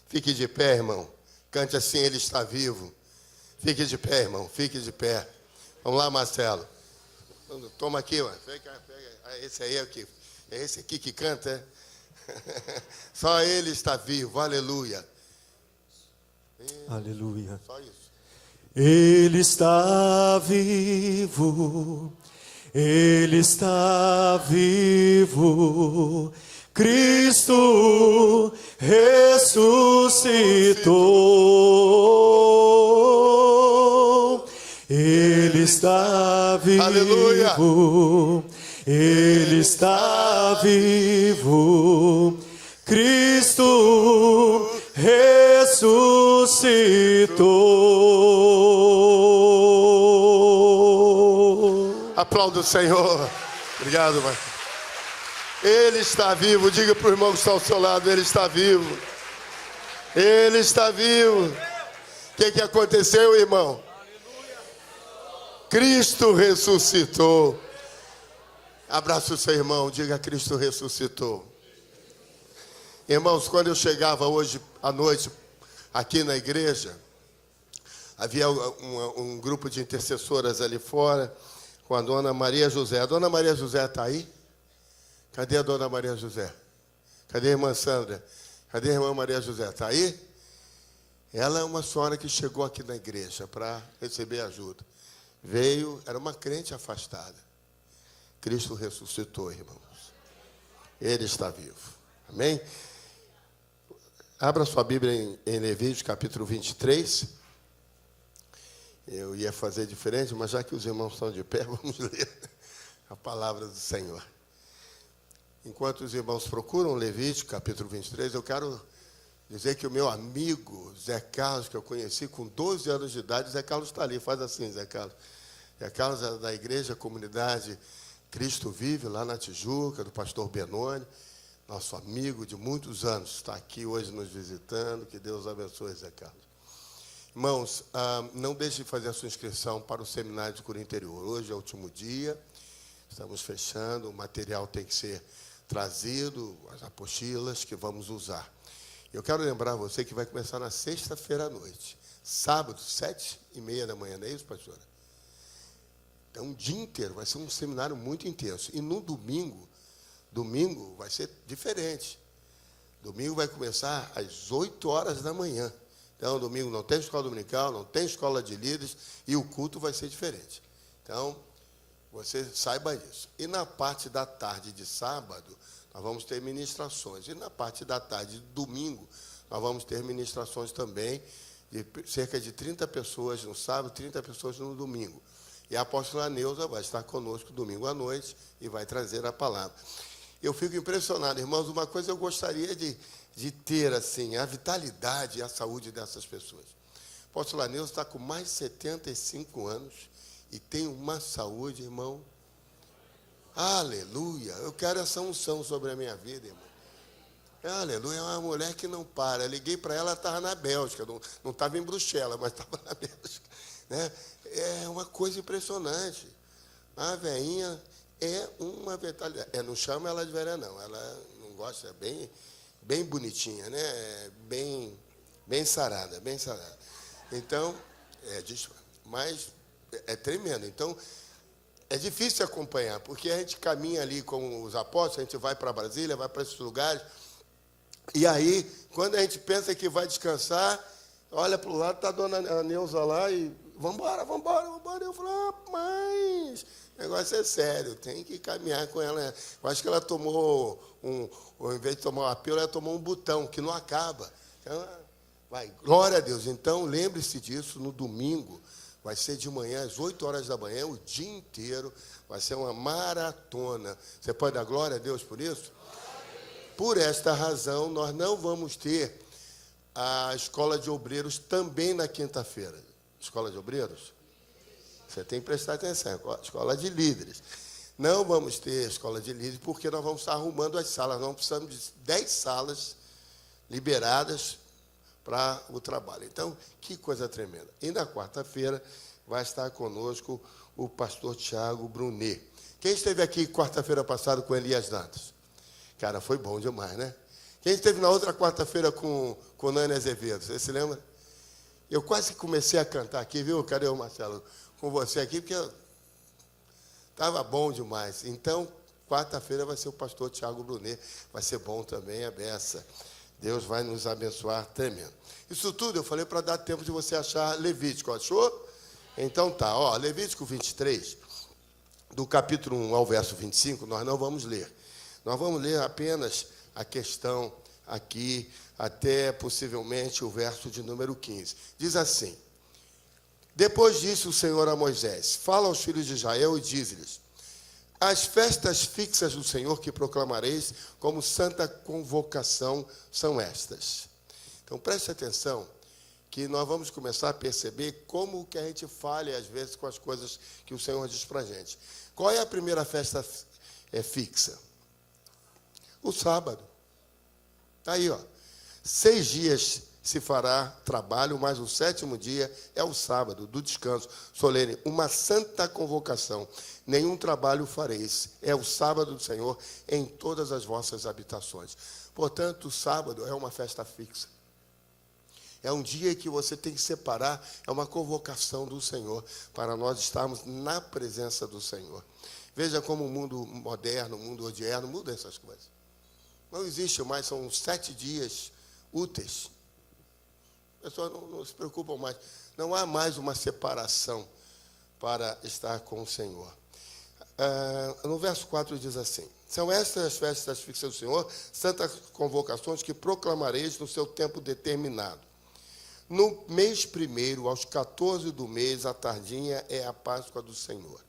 Fique de pé, irmão. Cante assim: Ele está vivo. Fique de pé, irmão, fique de pé. Vamos lá, Marcelo. Toma aqui, mano. Pega. Esse aí é o que? É esse aqui que canta, é? Só ele está vivo, aleluia.
Aleluia.
Só isso.
Ele está vivo, Ele está vivo, Cristo ressuscitou. Ele está vivo,
Aleluia.
Ele está vivo, Cristo ressuscitou.
Aplauda o Senhor. Obrigado, Marcos. Ele está vivo. Diga para o irmão que está ao seu lado, ele está vivo. Ele está vivo. O que aconteceu, irmão? Cristo ressuscitou. Abraça o seu irmão, diga: Cristo ressuscitou. Irmãos, quando eu chegava hoje à noite aqui na igreja, havia um grupo de intercessoras ali fora com a dona Maria José. A dona Maria José está aí? Cadê a dona Maria José? Cadê a irmã Sandra? Cadê a irmã Maria José? Está aí? Ela é uma senhora que chegou aqui na igreja para receber ajuda. Veio, era uma crente afastada. Cristo ressuscitou, irmãos. Ele está vivo. Amém? Abra sua Bíblia em Levítico, capítulo 23. Eu ia fazer diferente, mas já que os irmãos estão de pé, vamos ler a palavra do Senhor. Enquanto os irmãos procuram Levítico, capítulo 23, eu quero dizer que o meu amigo Zé Carlos, que eu conheci com 12 anos de idade, Zé Carlos está ali, faz assim, Zé Carlos. Zé Carlos é da igreja, comunidade Cristo Vive, lá na Tijuca, do pastor Benoni, nosso amigo de muitos anos, está aqui hoje nos visitando. Que Deus abençoe, Zé Carlos. Irmãos, não deixe de fazer a sua inscrição para o seminário de cura interior. Hoje é o último dia, estamos fechando, o material tem que ser trazido, as apostilas que vamos usar. Eu quero lembrar você que vai começar na sexta-feira à noite, sábado, 7h30 da manhã, não é isso, pastora? Então, um dia inteiro, vai ser um seminário muito intenso. E no domingo vai ser diferente. Domingo vai começar às 8 horas da manhã. Então, domingo não tem escola dominical, não tem escola de líderes, e o culto vai ser diferente. Então, você saiba disso. E na parte da tarde de sábado, nós vamos ter ministrações. E na parte da tarde de domingo, nós vamos ter ministrações também, de cerca de 30 pessoas no sábado, 30 pessoas no domingo. E a apóstola Neuza vai estar conosco domingo à noite e vai trazer a palavra. Eu fico impressionado, irmãos, uma coisa eu gostaria de ter, assim, a vitalidade e a saúde dessas pessoas. A apóstola Neuza está com mais de 75 anos e tem uma saúde, irmão. Aleluia! Eu quero essa unção sobre a minha vida, irmão. Aleluia, é uma mulher que não para. Eu liguei para ela, ela estava na Bélgica, não estava em Bruxelas, mas estava na Bélgica, né? É uma coisa impressionante. A velhinha é uma vitalidade. Não chama ela de velha, não. Ela não gosta, é bem bonitinha, né? Bem sarada, bem sarada. Então, mas é tremendo. Então, é difícil acompanhar, porque a gente caminha ali com os apóstolos, a gente vai para Brasília, vai para esses lugares, e aí, quando a gente pensa que vai descansar, olha para o lado, está a dona Neuza lá e vamos embora. Eu falo, mas o negócio é sério, tem que caminhar com ela. Eu acho que ela tomou ao invés de tomar uma pílula, ela tomou um botão, que não acaba. Então, vai, glória a Deus. Então, lembre-se disso, no domingo, vai ser de manhã, às 8 horas da manhã, o dia inteiro, vai ser uma maratona. Você pode dar glória a Deus por isso? Por esta razão, nós não vamos ter a escola de obreiros também na quinta-feira. Escola de obreiros? Você tem que prestar atenção. Escola de líderes. Não vamos ter escola de líderes porque nós vamos estar arrumando as salas. Nós precisamos de 10 salas liberadas para o trabalho. Então, que coisa tremenda. E na quarta-feira vai estar conosco o pastor Tiago Brunet. Quem esteve aqui quarta-feira passada com Elias Dantas? Cara, foi bom demais, né? Quem esteve na outra quarta-feira com Nani Azevedo? Você se lembra? Eu quase comecei a cantar aqui, viu? Cadê o Marcelo? Com você aqui, porque estava bom demais. Então, quarta-feira vai ser o pastor Tiago Brunet. Vai ser bom também a beça. Deus vai nos abençoar tremendo. Isso tudo eu falei para dar tempo de você achar Levítico. Achou? Então tá. Ó, Levítico 23, do capítulo 1 ao verso 25, nós não vamos ler. Nós vamos ler apenas a questão aqui, até possivelmente o verso de número 15. Diz assim: depois disse o Senhor a Moisés: fala aos filhos de Israel e diz-lhes: as festas fixas do Senhor que proclamareis como santa convocação são estas. Então preste atenção, que nós vamos começar a perceber como que a gente falha às vezes com as coisas que o Senhor diz para a gente. Qual é a primeira festa fixa? O sábado. Está aí, ó. 6 dias se fará trabalho, mas o 7º dia é o sábado, do descanso solene, uma santa convocação. Nenhum trabalho fareis. É o sábado do Senhor em todas as vossas habitações. Portanto, o sábado é uma festa fixa. É um dia que você tem que separar, é uma convocação do Senhor, para nós estarmos na presença do Senhor. Veja como o mundo moderno, o mundo odierno, muda essas coisas. Não existe mais, são 7 dias úteis. As pessoas não se preocupam mais. Não há mais uma separação para estar com o Senhor. No verso 4 diz assim: são estas as festas fixas do Senhor, santas convocações que proclamareis no seu tempo determinado. No mês 1º, aos 14 do mês, à tardinha, é a Páscoa do Senhor.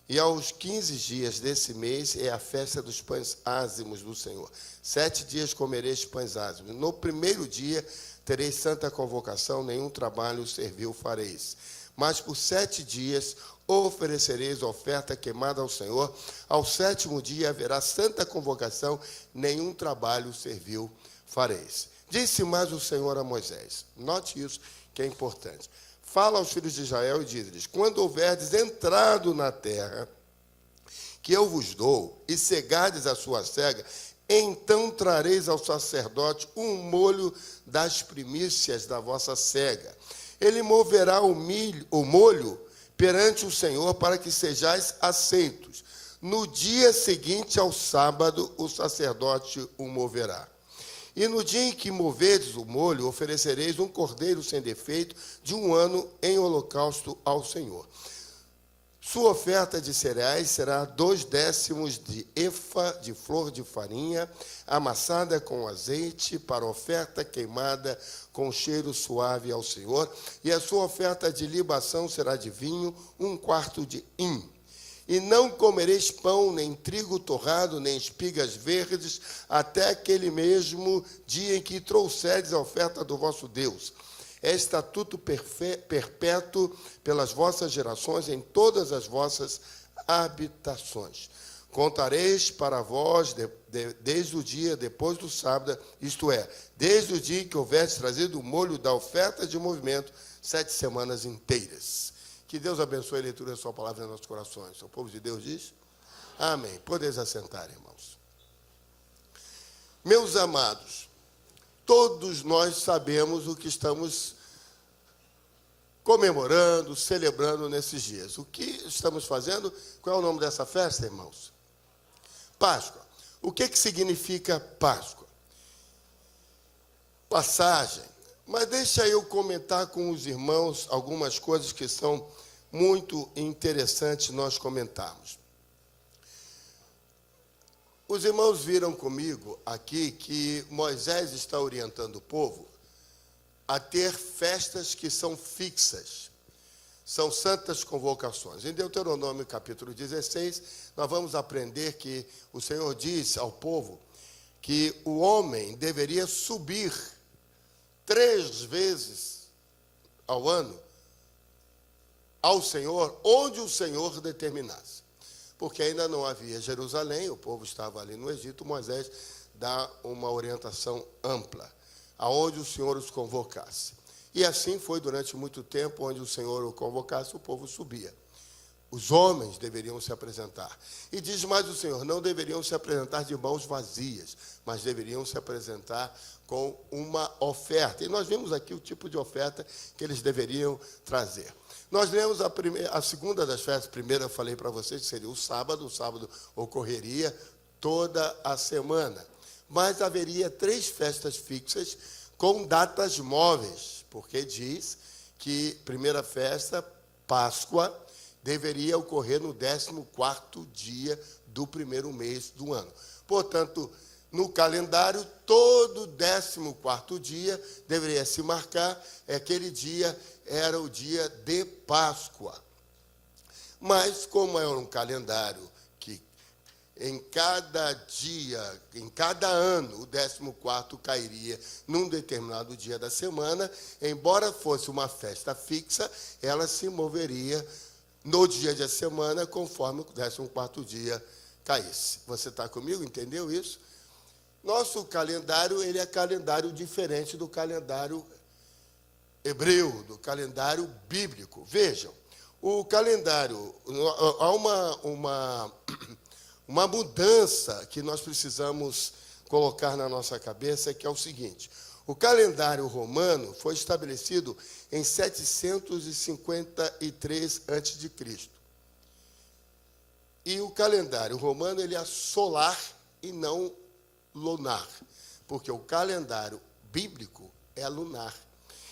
E aos 15 dias desse mês é a festa dos pães ázimos do Senhor. 7 dias comereis pães ázimos. No 1º dia tereis santa convocação, nenhum trabalho servil fareis. Mas por 7 dias oferecereis oferta queimada ao Senhor. Ao 7º dia haverá santa convocação, nenhum trabalho servil fareis. Disse mais o Senhor a Moisés. Note isso, que é importante. Fala aos filhos de Israel e diz-lhes: quando houverdes entrado na terra que eu vos dou, e cegardes a sua cega, então trareis ao sacerdote um molho das primícias da vossa cega. Ele moverá o molho perante o Senhor, para que sejais aceitos. No dia seguinte ao sábado, o sacerdote o moverá. E no dia em que moverdes o molho, oferecereis um cordeiro sem defeito de 1 ano em holocausto ao Senhor. Sua oferta de cereais será 2/10 de efa de flor de farinha, amassada com azeite, para oferta queimada com cheiro suave ao Senhor. E a sua oferta de libação será de vinho, 1/4 de hin. E não comereis pão, nem trigo torrado, nem espigas verdes, até aquele mesmo dia em que trouxerdes a oferta do vosso Deus. É estatuto perpétuo pelas vossas gerações em todas as vossas habitações. Contareis para vós desde o dia depois do sábado, isto é, desde o dia em que houveres trazido o molho da oferta de movimento, 7 semanas inteiras. Que Deus abençoe a leitura da sua palavra em nossos corações. O povo de Deus diz: amém. Podeis assentar, irmãos. Meus amados, todos nós sabemos o que estamos comemorando, celebrando nesses dias. O que estamos fazendo? Qual é o nome dessa festa, irmãos? Páscoa. O que significa Páscoa? Passagem. Mas deixa eu comentar com os irmãos algumas coisas que são muito interessantes nós comentarmos. Os irmãos viram comigo aqui que Moisés está orientando o povo a ter festas que são fixas, são santas convocações. Em Deuteronômio capítulo 16, nós vamos aprender que o Senhor diz ao povo que o homem deveria subir 3 vezes ao ano ao Senhor, onde o Senhor determinasse. Porque ainda não havia Jerusalém, o povo estava ali no Egito. Moisés dá uma orientação ampla, aonde o Senhor os convocasse. E assim foi durante muito tempo, onde o Senhor o convocasse, o povo subia. os homens deveriam se apresentar. E diz mais o Senhor, não deveriam se apresentar de mãos vazias, mas deveriam se apresentar com uma oferta. E nós vimos aqui o tipo de oferta que eles deveriam trazer. Nós lemos a segunda das festas, primeiro eu falei para vocês que seria o sábado ocorreria toda a semana. Mas haveria 3 festas fixas com datas móveis, porque diz que primeira festa, Páscoa, deveria ocorrer no 14º dia do primeiro mês do ano. Portanto, no calendário, todo 14º dia deveria se marcar, aquele dia era o dia de Páscoa. Mas, como é um calendário que em cada dia, em cada ano, o 14º cairia num determinado dia da semana, embora fosse uma festa fixa, ela se moveria no dia da semana, conforme o 14º dia caísse. Você está comigo? Entendeu isso? Nosso calendário, ele é calendário diferente do calendário hebreu, do calendário bíblico. Vejam, o calendário, há uma mudança que nós precisamos colocar na nossa cabeça, que é o seguinte: o calendário romano foi estabelecido em 753 a.C. E o calendário romano, ele é solar e não lunar, porque o calendário bíblico é lunar.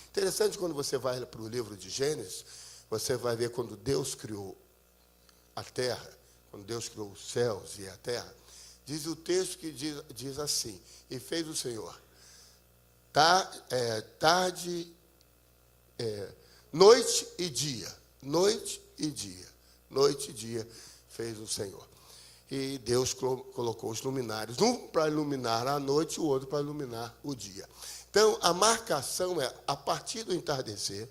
Interessante, quando você vai para o livro de Gênesis, você vai ver quando Deus criou a terra, quando Deus criou os céus e a terra, diz o texto que diz assim: e fez o Senhor noite e dia, noite e dia, noite e dia fez o Senhor. E Deus colocou os luminares, um para iluminar a noite e o outro para iluminar o dia. Então, a marcação é, a partir do entardecer,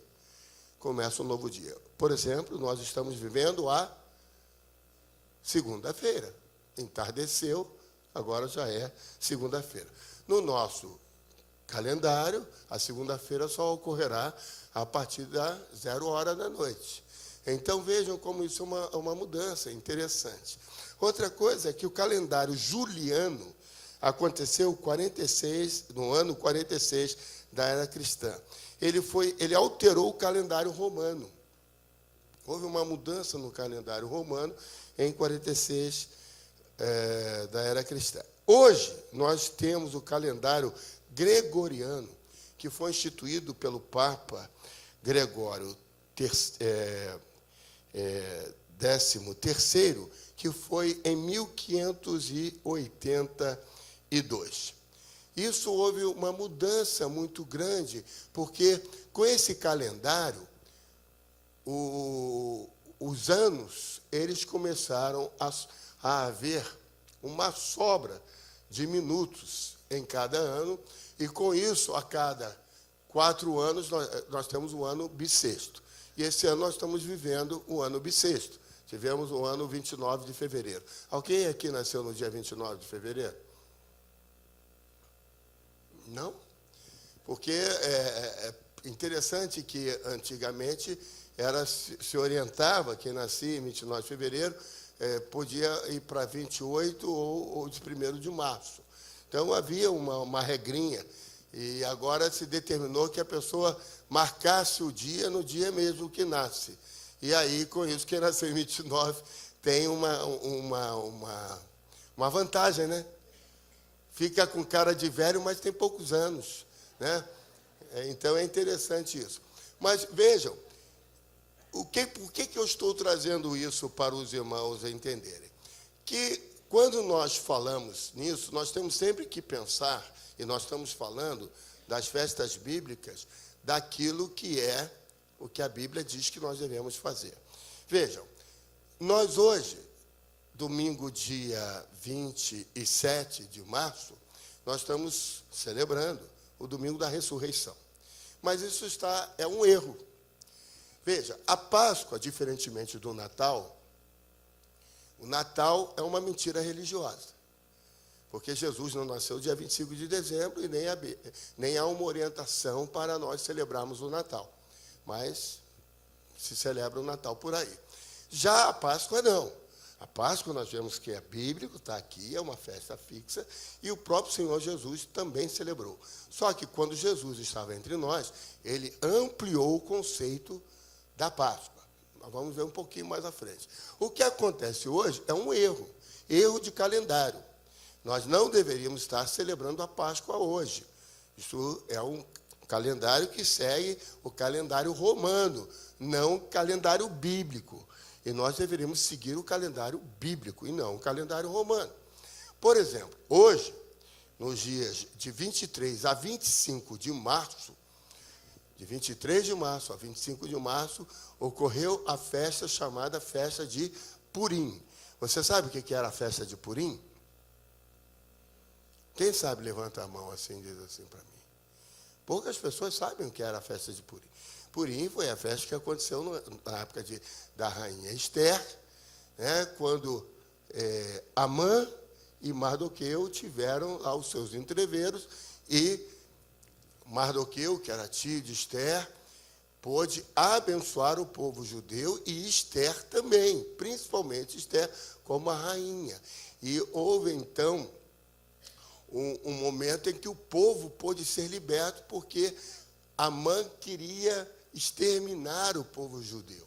começa um novo dia. Por exemplo, nós estamos vivendo a segunda-feira. Entardeceu, agora já é segunda-feira. No nosso calendário, a segunda-feira só ocorrerá a partir das 0h da noite. Então, vejam como isso é uma mudança interessante. Outra coisa é que o calendário juliano aconteceu no ano 46 da era cristã. Ele alterou o calendário romano. Houve uma mudança no calendário romano em 46 da era cristã. Hoje, nós temos o calendário gregoriano, que foi instituído pelo Papa Gregório XIII, que foi em 1582. Isso houve uma mudança muito grande, porque com esse calendário, os anos, eles começaram a haver uma sobra de minutos em cada ano, e com isso, a cada 4 anos, nós temos o ano bissexto. E esse ano nós estamos vivendo o ano bissexto. Tivemos o ano 29 de fevereiro. Alguém aqui nasceu no dia 29 de fevereiro? Não? Porque é interessante que antigamente se orientava, quem nascia em 29 de fevereiro podia ir para 28 ou de 1º de março. Então havia uma regrinha, e agora se determinou que a pessoa marcasse o dia no dia mesmo que nasce. E aí, com isso, quem nasceu em 29 tem uma vantagem, né? Fica com cara de velho, mas tem poucos anos, né? Então, é interessante isso. Mas, vejam, por que eu estou trazendo isso para os irmãos entenderem? Que, quando nós falamos nisso, nós temos sempre que pensar, e nós estamos falando das festas bíblicas, daquilo que é o que a Bíblia diz que nós devemos fazer. Vejam, nós hoje, domingo, dia 27 de março, nós estamos celebrando o domingo da ressurreição. Mas isso é um erro. Veja, a Páscoa, diferentemente do Natal, o Natal é uma mentira religiosa. Porque Jesus não nasceu dia 25 de dezembro e nem há uma orientação para nós celebrarmos o Natal. Mas se celebra o Natal por aí. Já a Páscoa não. A Páscoa nós vemos que é bíblico, está aqui, é uma festa fixa, e o próprio Senhor Jesus também celebrou. Só que quando Jesus estava entre nós, ele ampliou o conceito da Páscoa. Nós vamos ver um pouquinho mais à frente. O que acontece hoje é um erro de calendário. Nós não deveríamos estar celebrando a Páscoa hoje. Isso é um calendário que segue o calendário romano, não o calendário bíblico. E nós deveríamos seguir o calendário bíblico e não o calendário romano. Por exemplo, hoje, nos dias de 23 a 25 de março, de 23 de março a 25 de março, ocorreu a festa chamada Festa de Purim. Você sabe o que era a festa de Purim? Quem sabe levanta a mão assim e diz assim para mim. Poucas pessoas sabem o que era a festa de Purim. Purim foi a festa que aconteceu na época da rainha Esther, né, quando Amã e Mardoqueu tiveram lá os seus entreveros, e Mardoqueu, que era tio de Esther, pôde abençoar o povo judeu, e Esther também, principalmente Esther como a rainha. E houve, então, um momento em que o povo pôde ser liberto, porque Amã queria exterminar o povo judeu.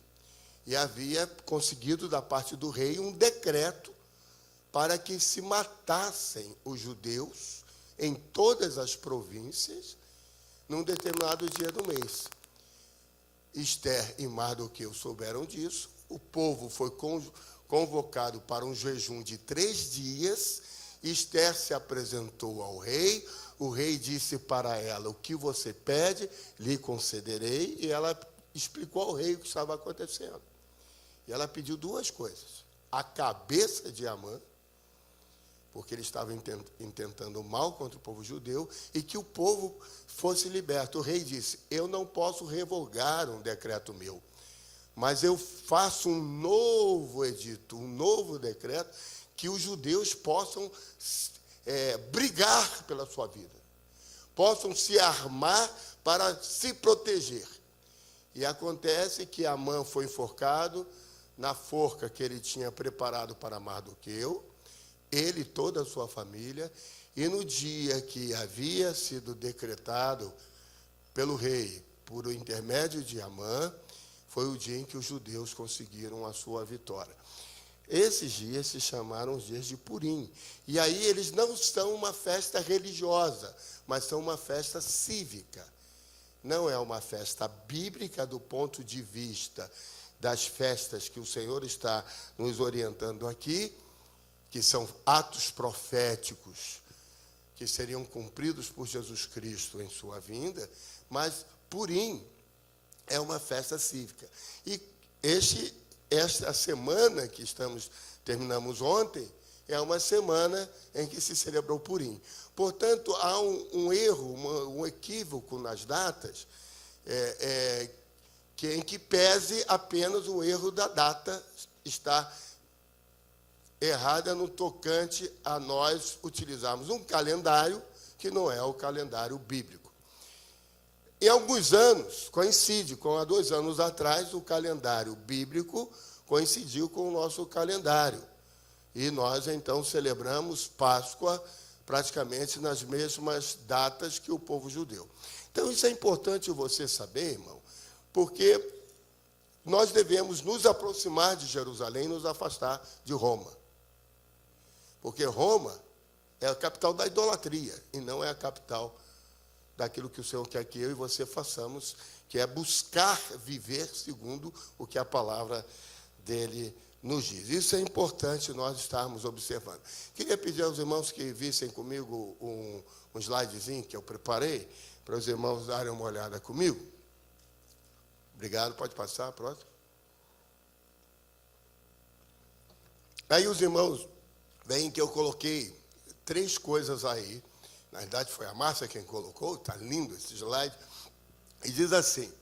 E havia conseguido, da parte do rei, um decreto para que se matassem os judeus em todas as províncias num determinado dia do mês. Esther e Mardoqueu souberam disso. O povo foi convocado para um jejum de 3 dias. Esther se apresentou ao rei. O rei disse para ela: o que você pede, lhe concederei. E ela explicou ao rei o que estava acontecendo. E ela pediu 2 coisas: a cabeça de Amã, porque ele estava intentando mal contra o povo judeu, e que o povo fosse liberto. O rei disse: eu não posso revogar um decreto meu, mas eu faço um novo edito, um novo decreto, que os judeus possam brigar pela sua vida, possam se armar para se proteger. E acontece que Amã foi enforcado na forca que ele tinha preparado para Mardoqueu, ele e toda a sua família. E no dia que havia sido decretado pelo rei, por intermédio de Amã, foi o dia em que os judeus conseguiram a sua vitória. Esses dias se chamaram os dias de Purim. E aí eles não são uma festa religiosa, mas são uma festa cívica. Não é uma festa bíblica do ponto de vista das festas que o Senhor está nos orientando aqui, que são atos proféticos que seriam cumpridos por Jesus Cristo em sua vinda, mas Purim é uma festa cívica. E esta semana que terminamos ontem, é uma semana em que se celebrou Purim. Portanto, há um erro, um equívoco nas datas, em que pese apenas o erro da data está errada no tocante a nós utilizarmos um calendário que não é o calendário bíblico. Em alguns anos, coincide com há 2 anos atrás, o calendário bíblico coincidiu com o nosso calendário. E nós, então, celebramos Páscoa praticamente nas mesmas datas que o povo judeu. Então, isso é importante você saber, irmão, porque nós devemos nos aproximar de Jerusalém e nos afastar de Roma. Porque Roma é a capital da idolatria e não é a capital daquilo que o Senhor quer que eu e você façamos, que é buscar viver segundo o que a palavra dele nos diz. Isso é importante nós estarmos observando. Queria pedir aos irmãos que vissem comigo um slidezinho que eu preparei, para os irmãos darem uma olhada comigo. Obrigado, pode passar, próximo. Aí os irmãos veem que eu coloquei 3 coisas aí. Na verdade, foi a Márcia quem colocou, está lindo esse slide. E diz assim: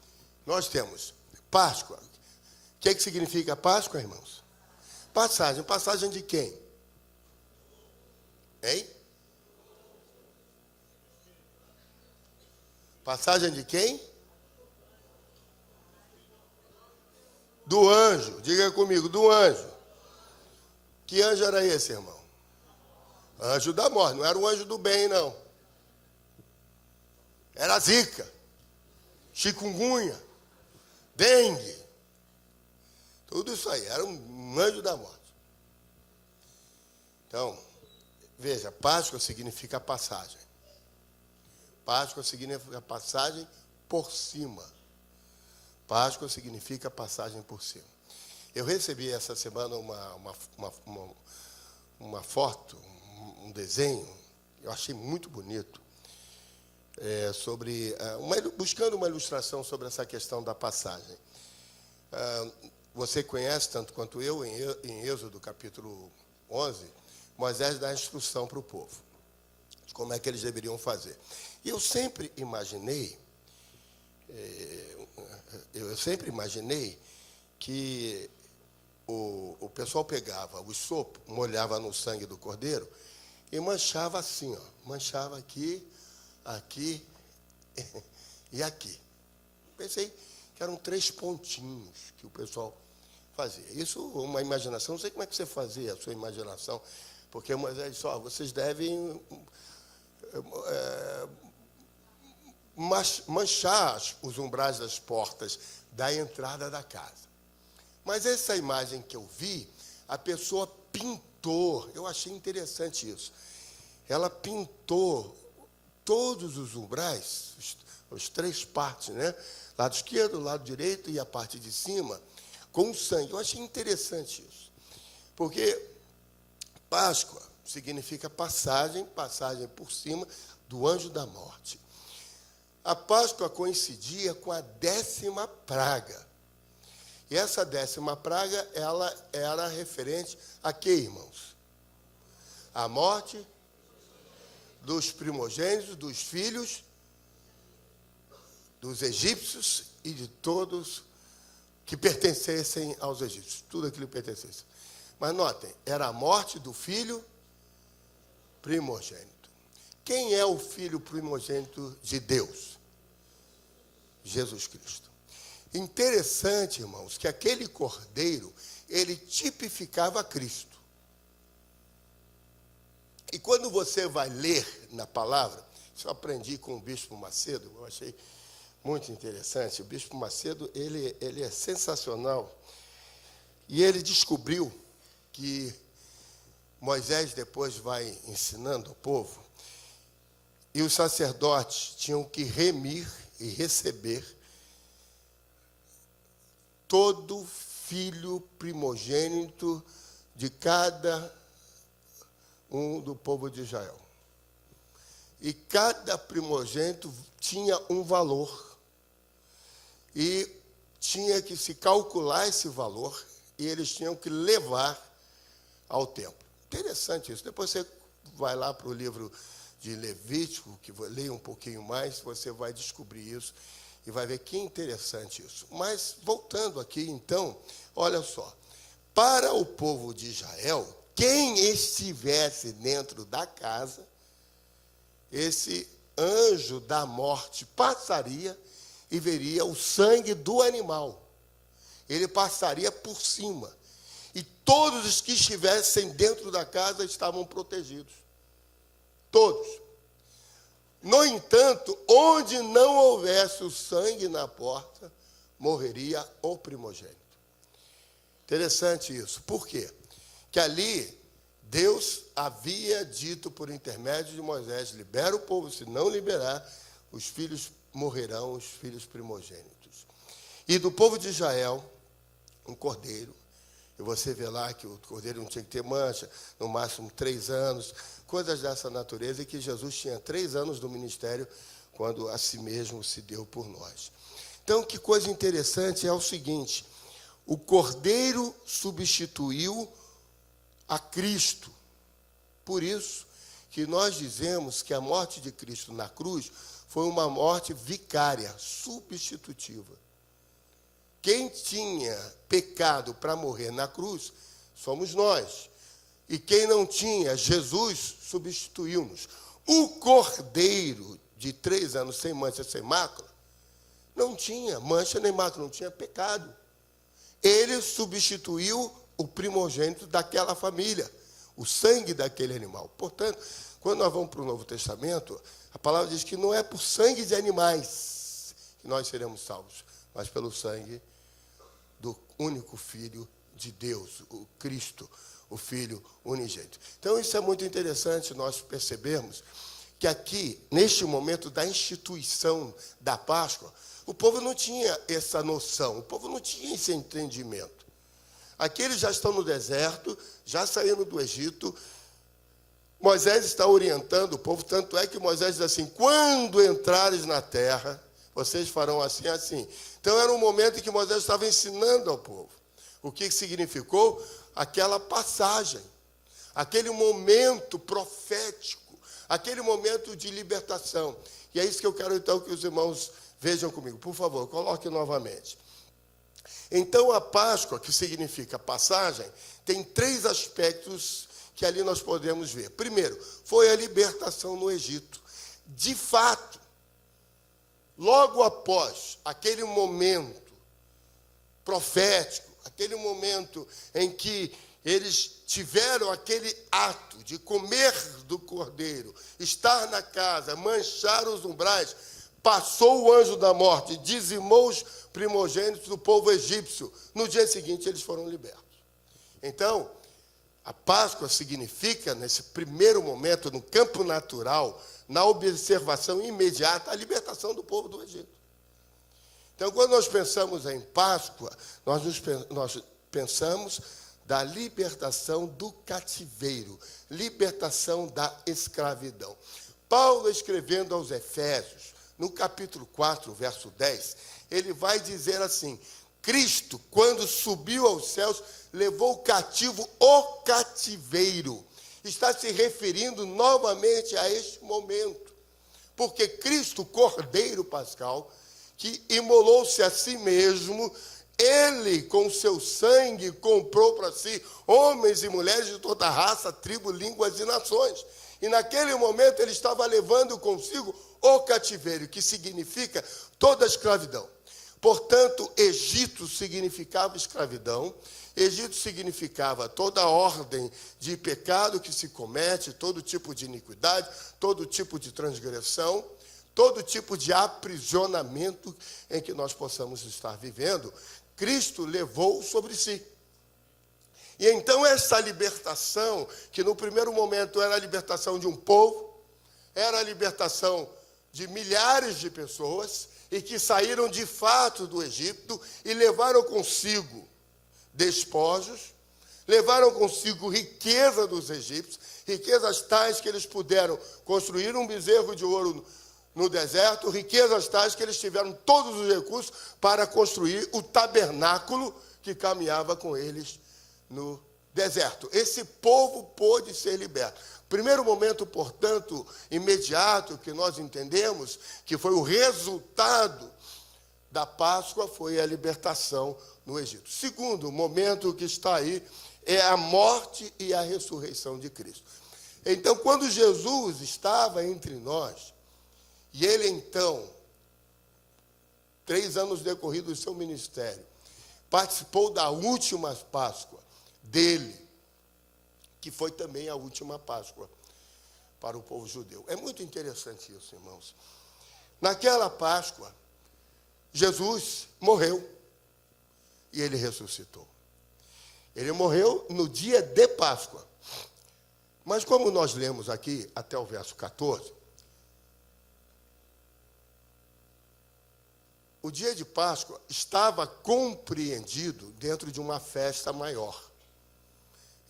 nós temos Páscoa. O que significa Páscoa, irmãos? Passagem. Passagem de quem? Hein? Passagem de quem? do anjo. Diga comigo, do anjo. Que anjo era esse, irmão? Anjo da morte. Não era o anjo do bem, não. Era zika, chikungunya, dengue. Tudo isso aí. Era um anjo da morte. Então, veja, Páscoa significa passagem. Páscoa significa passagem por cima. Páscoa significa passagem por cima. Eu recebi essa semana uma foto, um desenho, eu achei muito bonito, buscando uma ilustração sobre essa questão da passagem. Você conhece, tanto quanto eu, em Êxodo capítulo 11, Moisés dá a instrução para o povo, de como é que eles deveriam fazer. E eu sempre imaginei que o pessoal pegava o sopo, molhava no sangue do cordeiro e manchava assim, ó, manchava aqui, aqui e aqui. Pensei que eram 3 pontinhos que o pessoal fazia. Isso, uma imaginação, não sei como é que você fazia a sua imaginação, porque Moisés disse, ó, vocês devem manchar os umbrais das portas da entrada da casa. Mas essa imagem que eu vi, a pessoa pintou, eu achei interessante isso. Ela pintou todos os umbrais, as 3 partes, né? Lado esquerdo, lado direito e a parte de cima, com sangue. Eu achei interessante isso. Porque Páscoa significa passagem por cima do anjo da morte. A Páscoa coincidia com a 10ª praga. E essa 10ª praga, ela era referente a quê, irmãos? A morte dos primogênitos, dos filhos, dos egípcios e de todos que pertencessem aos egípcios. Tudo aquilo que pertencesse. Mas notem, era a morte do filho primogênito. Quem é o filho primogênito de Deus? Jesus Cristo. Interessante, irmãos, que aquele cordeiro, ele tipificava Cristo. E quando você vai ler na palavra, isso eu aprendi com o Bispo Macedo, eu achei muito interessante. O Bispo Macedo, ele é sensacional. E ele descobriu que Moisés depois vai ensinando o povo, e os sacerdotes tinham que remir e receber todo filho primogênito de cada um do povo de Israel. E cada primogênito tinha um valor. E tinha que se calcular esse valor e eles tinham que levar ao templo. Interessante isso. Depois você vai lá para o livro de Levítico, que leia um pouquinho mais, você vai descobrir isso e vai ver que interessante isso. Mas, voltando aqui, então, olha só. Para o povo de Israel, quem estivesse dentro da casa, esse anjo da morte passaria e veria o sangue do animal. Ele passaria por cima. E todos os que estivessem dentro da casa estavam protegidos. Todos. No entanto, onde não houvesse o sangue na porta, morreria o primogênito. Interessante isso. Por quê? Que ali Deus havia dito por intermédio de Moisés, libera o povo, se não liberar, os filhos morrerão, os filhos primogênitos. E do povo de Israel, um cordeiro. E você vê lá que o cordeiro não tinha que ter mancha, no máximo 3 anos, coisas dessa natureza, e que Jesus tinha 3 anos do ministério, quando a si mesmo se deu por nós. Então, que coisa interessante é o seguinte, o cordeiro substituiu a Cristo. Por isso que nós dizemos que a morte de Cristo na cruz foi uma morte vicária, substitutiva. Quem tinha pecado para morrer na cruz, somos nós. E quem não tinha, Jesus substituiu-nos. O cordeiro de 3 anos sem mancha, sem mácula, não tinha mancha nem mácula, não tinha pecado. ele substituiu o primogênito daquela família, o sangue daquele animal. Portanto, quando nós vamos para o Novo Testamento, a palavra diz que não é por sangue de animais que nós seremos salvos, mas pelo sangue do único Filho de Deus, o Cristo, o Filho unigênito. Então, isso é muito interessante nós percebermos que aqui, neste momento da instituição da Páscoa, o povo não tinha essa noção, o povo não tinha esse entendimento. Aqui eles já estão no deserto, já saíram do Egito. Moisés está orientando o povo, tanto é que Moisés diz assim: quando entrares na terra, vocês farão assim, assim. Então era um momento em que Moisés estava ensinando ao povo. O que significou aquela passagem, aquele momento profético, aquele momento de libertação. E é isso que eu quero então que os irmãos vejam comigo. Por favor, coloque novamente. Então, a Páscoa, que significa passagem, tem 3 aspectos que ali nós podemos ver. Primeiro, foi a libertação no Egito. De fato, logo após aquele momento profético, aquele momento em que eles tiveram aquele ato de comer do cordeiro, estar na casa, manchar os umbrais, passou o anjo da morte, dizimou os primogênitos do povo egípcio. No dia seguinte, eles foram libertos. Então, a Páscoa significa, nesse primeiro momento, no campo natural, na observação imediata, a libertação do povo do Egito. Então, quando nós pensamos em Páscoa, nós pensamos da libertação do cativeiro, libertação da escravidão. Paulo, escrevendo aos Efésios, no capítulo 4, verso 10, ele vai dizer assim: Cristo, quando subiu aos céus, levou cativo o cativeiro. Está se referindo novamente a este momento. Porque Cristo, Cordeiro Pascal, que imolou-se a si mesmo, ele, com seu sangue, comprou para si homens e mulheres de toda raça, tribo, línguas e nações. E naquele momento ele estava levando consigo o cativeiro, que significa toda a escravidão. Portanto, Egito significava escravidão, Egito significava toda a ordem de pecado que se comete, todo tipo de iniquidade, todo tipo de transgressão, todo tipo de aprisionamento em que nós possamos estar vivendo, Cristo levou sobre si. E então essa libertação, que no primeiro momento era a libertação de um povo, era a libertação de milhares de pessoas, e que saíram de fato do Egito e levaram consigo despojos, levaram consigo riqueza dos egípcios, riquezas tais que eles puderam construir um bezerro de ouro no deserto, riquezas tais que eles tiveram todos os recursos para construir o tabernáculo que caminhava com eles no deserto. Esse povo pôde ser liberto. Primeiro momento, portanto, imediato que nós entendemos que foi o resultado da Páscoa, foi a libertação no Egito. Segundo momento que está aí é a morte e a ressurreição de Cristo. Então, quando Jesus estava entre nós, e ele então, 3 anos decorridos do seu ministério, participou da última Páscoa dele, que foi também a última Páscoa para o povo judeu. É muito interessante isso, irmãos. Naquela Páscoa, Jesus morreu e ele ressuscitou. Ele morreu no dia de Páscoa. Mas como nós lemos aqui até o verso 14, o dia de Páscoa estava compreendido dentro de uma festa maior.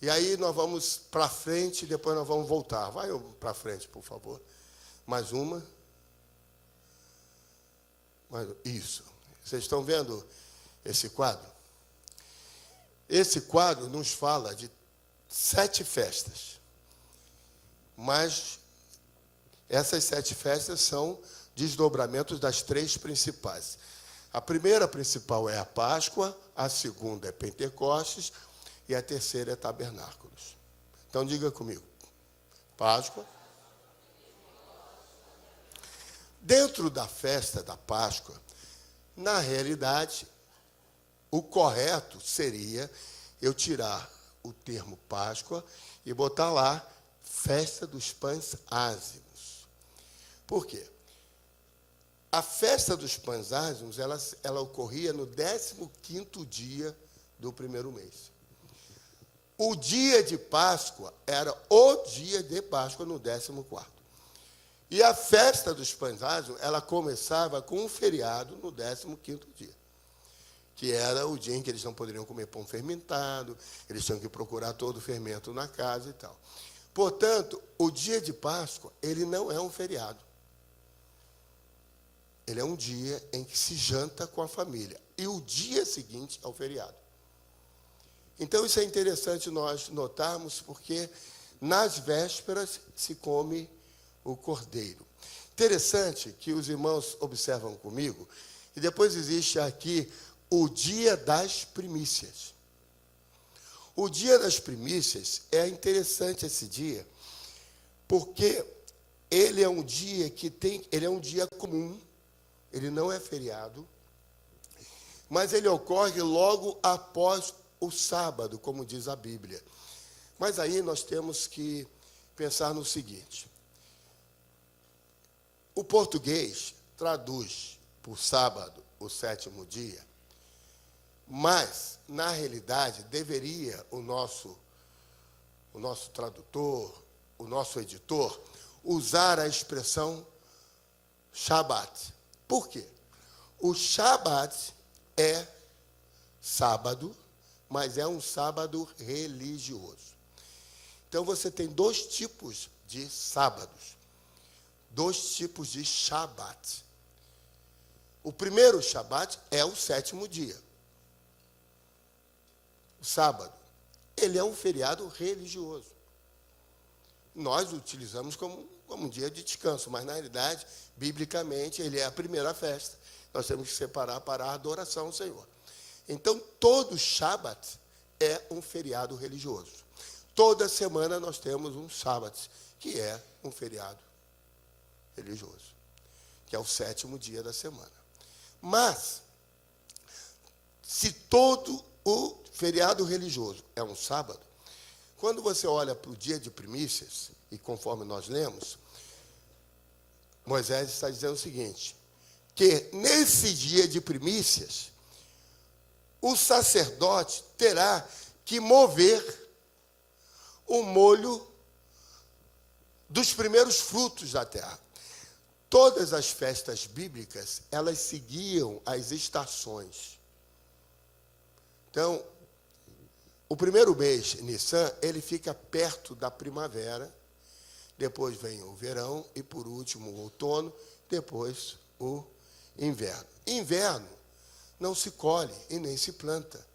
E aí nós vamos para frente e depois nós vamos voltar. Vai para frente, por favor. Mais uma. Isso. Vocês estão vendo esse quadro? Esse quadro nos fala de 7 festas. Mas essas 7 festas são desdobramentos das 3 principais. A primeira principal é a Páscoa, a segunda é Pentecostes, e a terceira é Tabernáculos. Então, diga comigo. Páscoa. Dentro da festa da Páscoa, na realidade, o correto seria eu tirar o termo Páscoa e botar lá Festa dos Pães Ázimos. Por quê? A Festa dos Pães Ázimos, ela ocorria no 15º dia do primeiro mês. O dia de Páscoa era o dia de Páscoa no 14º. E a Festa dos Pães Ázimos, ela começava com um feriado no 15º dia, que era o dia em que eles não poderiam comer pão fermentado, eles tinham que procurar todo o fermento na casa e tal. Portanto, o dia de Páscoa, ele não é um feriado. Ele é um dia em que se janta com a família. E o dia seguinte é o feriado. Então, isso é interessante nós notarmos, porque nas vésperas se come o cordeiro. Interessante que os irmãos observam comigo, e depois existe aqui o dia das primícias. O dia das primícias é interessante esse dia, porque ele é um dia ele é um dia comum, ele não é feriado, mas ele ocorre logo após o sábado, como diz a Bíblia. Mas aí nós temos que pensar no seguinte: o português traduz por sábado o 7º dia, mas, na realidade, deveria o nosso tradutor, o nosso editor, usar a expressão Shabat. Por quê? O Shabat é sábado, mas é um sábado religioso. Então, você tem 2 tipos de sábados, 2 tipos de Shabat. O primeiro Shabat é o 7º dia. O sábado. Ele é um feriado religioso. Nós o utilizamos como um dia de descanso, mas, na realidade, biblicamente, ele é a primeira festa. Nós temos que separar para a adoração ao Senhor. Então, todo Shabat é um feriado religioso. Toda semana nós temos um Shabat, que é um feriado religioso, que é o 7º dia da semana. Mas, se todo o feriado religioso é um sábado, quando você olha para o dia de primícias, e conforme nós lemos, Moisés está dizendo o seguinte, que nesse dia de primícias, o sacerdote terá que mover o molho dos primeiros frutos da terra. Todas as festas bíblicas, elas seguiam as estações. Então, o primeiro mês, Nissan, ele fica perto da primavera, depois vem o verão e, por último, o outono, depois o inverno. Inverno não se colhe e nem se planta,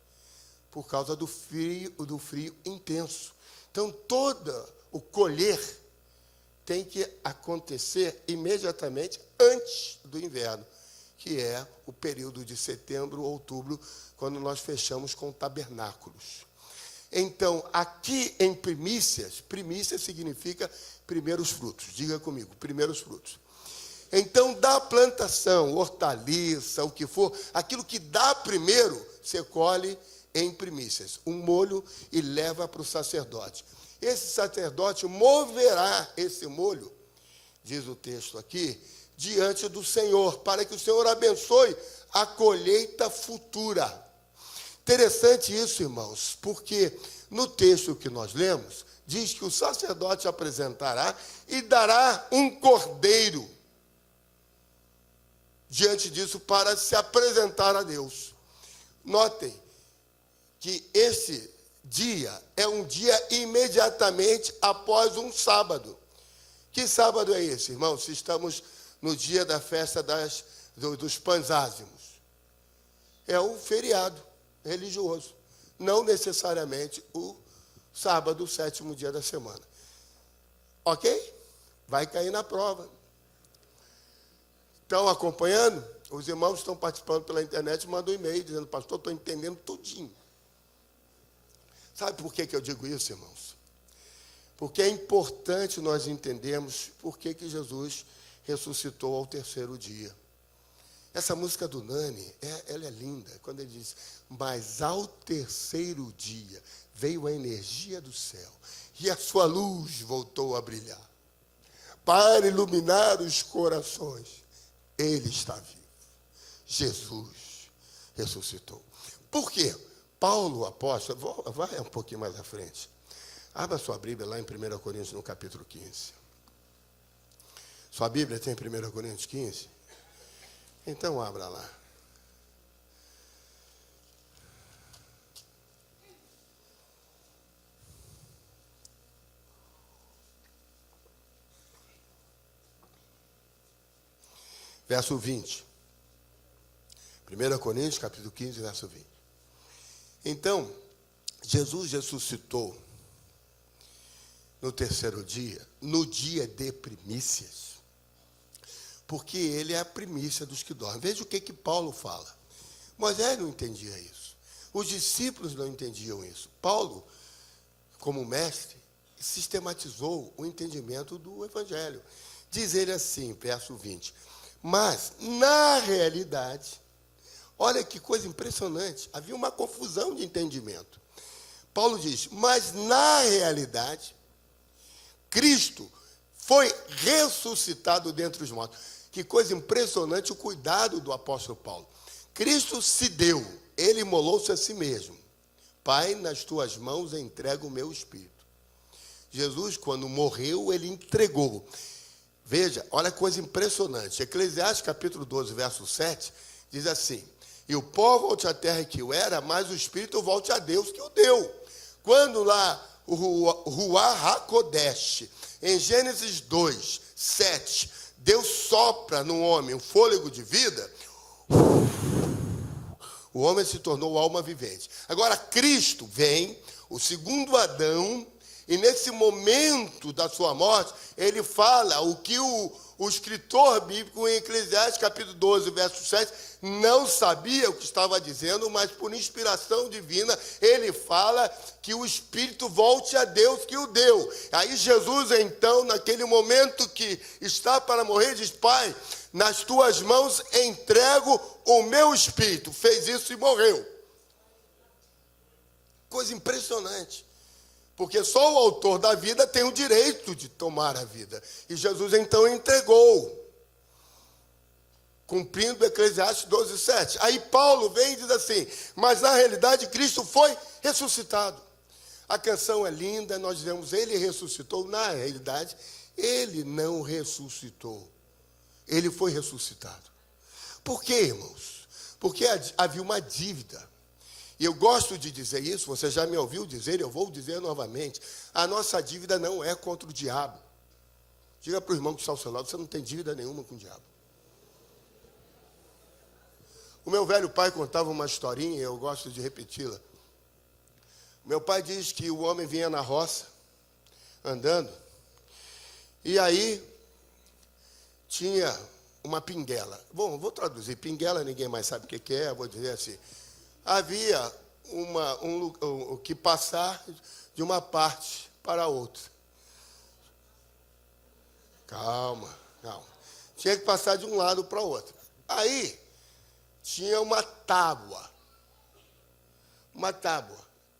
por causa do frio intenso. Então, todo o colher tem que acontecer imediatamente antes do inverno, que é o período de setembro, outubro, quando nós fechamos com tabernáculos. Então, aqui em primícias, primícia significa primeiros frutos. Diga comigo, primeiros frutos. Então, da plantação, hortaliça, o que for, aquilo que dá primeiro, você colhe em primícias. Um molho e leva para o sacerdote. Esse sacerdote moverá esse molho, diz o texto aqui, diante do Senhor, para que o Senhor abençoe a colheita futura. Interessante isso, irmãos, porque no texto que nós lemos, diz que o sacerdote apresentará e dará um cordeiro diante disso para se apresentar a Deus. Notem que esse dia é um dia imediatamente após um sábado. Que sábado é esse, irmãos? Se estamos no dia da festa dos pães ázimos. É um feriado religioso, não necessariamente o sábado, o 7º dia da semana. Ok? Vai cair na prova. Estão acompanhando? Os irmãos estão participando pela internet, mandam um e-mail dizendo, pastor, estou entendendo tudinho. Sabe por que eu digo isso, irmãos? Porque é importante nós entendermos por que Jesus ressuscitou ao 3º dia. Essa música do Nani, ela é linda, quando ele diz, mas ao terceiro dia veio a energia do céu e a sua luz voltou a brilhar. Para iluminar os corações, Ele está vivo. Jesus ressuscitou. Por quê? Paulo, o apóstolo, vai um pouquinho mais à frente. Abra sua Bíblia lá em 1 Coríntios, no capítulo 15. Sua Bíblia tem 1 Coríntios 15? Então abra lá. Verso 20. 1 Coríntios, capítulo 15, verso 20. Então, Jesus ressuscitou no terceiro dia, no dia de primícias, porque ele é a primícia dos que dormem. Veja o que Paulo fala. Moisés não entendia isso. Os discípulos não entendiam isso. Paulo, como mestre, sistematizou o entendimento do Evangelho. Diz ele assim, verso 20. Mas, na realidade, olha que coisa impressionante, havia uma confusão de entendimento. Paulo diz, mas na realidade, Cristo foi ressuscitado dentre os mortos. Que coisa impressionante o cuidado do apóstolo Paulo. Cristo se deu, ele imolou-se a si mesmo. Pai, nas tuas mãos entrego o meu espírito. Jesus, quando morreu, ele entregou. Veja, olha que coisa impressionante. Eclesiastes capítulo 12, verso 7, diz assim, e o pó volte à terra que o era, mas o espírito volte a Deus que o deu. Quando lá, o Ruach HaKodesh, em Gênesis 2, 7, Deus sopra no homem o fôlego de vida, o homem se tornou alma vivente. Agora, Cristo vem, o segundo Adão, e nesse momento da sua morte, ele fala o que o escritor bíblico em Eclesiastes capítulo 12, verso 7, não sabia o que estava dizendo, mas por inspiração divina, ele fala que o Espírito volte a Deus que o deu. Aí Jesus, então, naquele momento que está para morrer, diz, Pai, nas tuas mãos entrego o meu Espírito. Fez isso e morreu. Coisa impressionante. Porque só o autor da vida tem o direito de tomar a vida. E Jesus então entregou, cumprindo Eclesiastes 12, 7. Aí Paulo vem e diz assim, mas na realidade Cristo foi ressuscitado. A canção é linda, nós dizemos, ele ressuscitou. Na realidade, ele não ressuscitou. Ele foi ressuscitado. Por quê, irmãos? Porque havia uma dívida. E eu gosto de dizer isso, você já me ouviu dizer, eu vou dizer novamente. A nossa dívida não é contra o diabo. Diga para o irmão que está ao seu lado, você não tem dívida nenhuma com o diabo. O meu velho pai contava uma historinha, eu gosto de repeti-la. Meu pai diz que o homem vinha na roça, andando, e aí tinha uma pinguela. Bom, vou traduzir, pinguela ninguém mais sabe o que é, vou dizer assim. Havia que passar de uma parte para outra. Calma. Tinha que passar de um lado para o outro. Aí, tinha uma tábua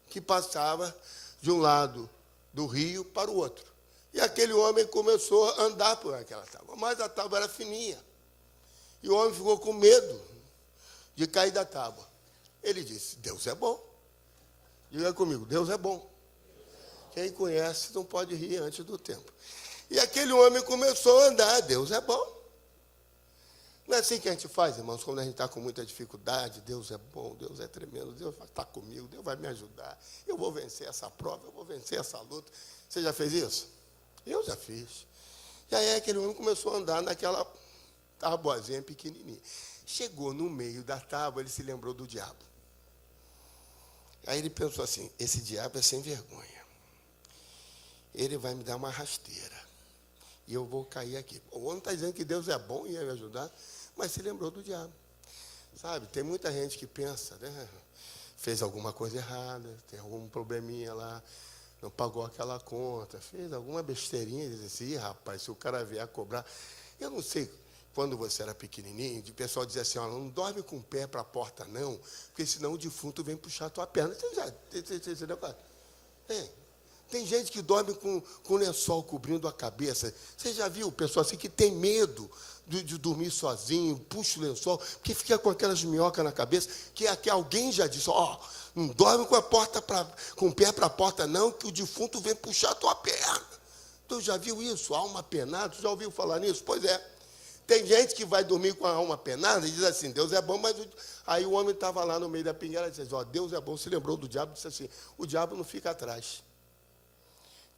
que passava de um lado do rio para o outro. E aquele homem começou a andar por aquela tábua, mas a tábua era fininha. E o homem ficou com medo de cair da tábua. Ele disse, Deus é bom. Diga comigo, Deus é bom. Quem conhece não pode rir antes do tempo. E aquele homem começou a andar, Deus é bom. Não é assim que a gente faz, irmãos, quando a gente está com muita dificuldade, Deus é bom, Deus é tremendo, Deus vai estar comigo, Deus vai me ajudar. Eu vou vencer essa prova, eu vou vencer essa luta. Você já fez isso? Eu já fiz. E aí aquele homem começou a andar naquela tabuazinha pequenininha. Chegou no meio da tábua, ele se lembrou do diabo. Aí ele pensou assim, esse diabo é sem vergonha. Ele vai me dar uma rasteira. E eu vou cair aqui. O homem está dizendo que Deus é bom e ia me ajudar, mas se lembrou do diabo. Sabe, tem muita gente que pensa, né? Fez alguma coisa errada, tem algum probleminha lá, não pagou aquela conta, fez alguma besteirinha, e diz assim, rapaz, se o cara vier cobrar... Eu não sei quando você era pequenininho, o pessoal dizia assim, ó, não dorme com o pé para a porta não, porque senão o defunto vem puxar a tua perna. Tem gente que dorme com lençol cobrindo a cabeça. Você já viu pessoa assim que tem medo de dormir sozinho, puxa o lençol, porque fica com aquelas minhocas na cabeça, que alguém já disse, ó, não dorme com o pé para a porta não, que o defunto vem puxar a tua perna. Tu já viu isso? Alma penada, tu já ouviu falar nisso? Pois é. Tem gente que vai dormir com a alma penada e diz assim, Deus é bom, mas... Aí o homem estava lá no meio da pingueira e disse, ó, Deus é bom. Se lembrou do diabo e disse assim, o diabo não fica atrás.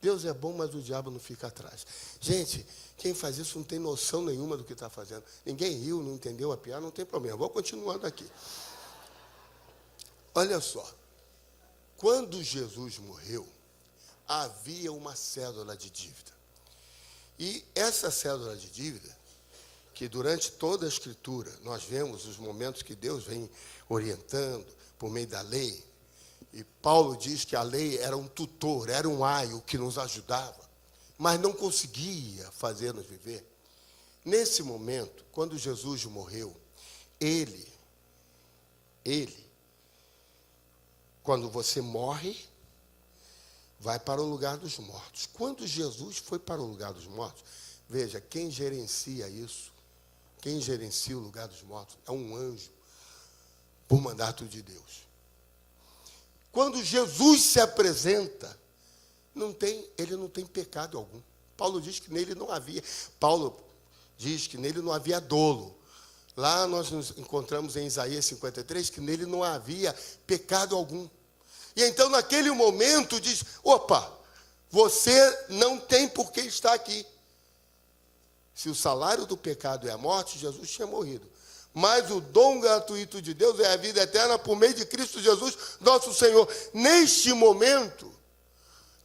Deus é bom, mas o diabo não fica atrás. Gente, quem faz isso não tem noção nenhuma do que está fazendo. Ninguém riu, não entendeu a piada, não tem problema. Vou continuando aqui. Olha só. Quando Jesus morreu, havia uma cédula de dívida. E essa cédula de dívida, que durante toda a Escritura, nós vemos os momentos que Deus vem orientando por meio da lei. E Paulo diz que a lei era um tutor, era um aio que nos ajudava, mas não conseguia fazer-nos viver. Nesse momento, quando Jesus morreu, ele, quando você morre, vai para o lugar dos mortos. Quando Jesus foi para o lugar dos mortos, veja, quem gerencia isso, quem gerencia o lugar dos mortos, é um anjo, por mandato de Deus. Quando Jesus se apresenta, ele não tem pecado algum. Paulo diz que nele não havia dolo. Lá nós nos encontramos em Isaías 53, que nele não havia pecado algum. E então naquele momento diz, opa, você não tem por que estar aqui. Se o salário do pecado é a morte, Jesus tinha morrido. Mas o dom gratuito de Deus é a vida eterna por meio de Cristo Jesus, nosso Senhor. Neste momento,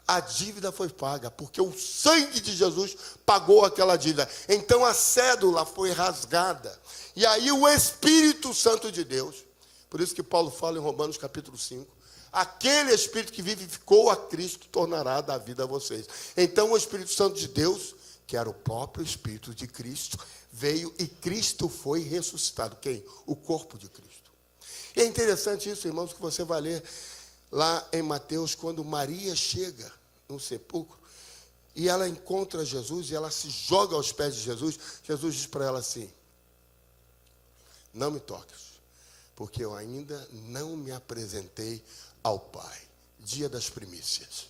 a dívida foi paga, porque o sangue de Jesus pagou aquela dívida. Então a cédula foi rasgada. E aí o Espírito Santo de Deus, por isso que Paulo fala em Romanos capítulo 5, aquele Espírito que vivificou a Cristo tornará da vida a vocês. Então o Espírito Santo de Deus, que era o próprio Espírito de Cristo, veio e Cristo foi ressuscitado. Quem? O corpo de Cristo. E é interessante isso, irmãos, que você vai ler lá em Mateus, quando Maria chega no sepulcro, e ela encontra Jesus, e ela se joga aos pés de Jesus. Jesus diz para ela assim, não me toques, porque eu ainda não me apresentei ao Pai. Dia das primícias.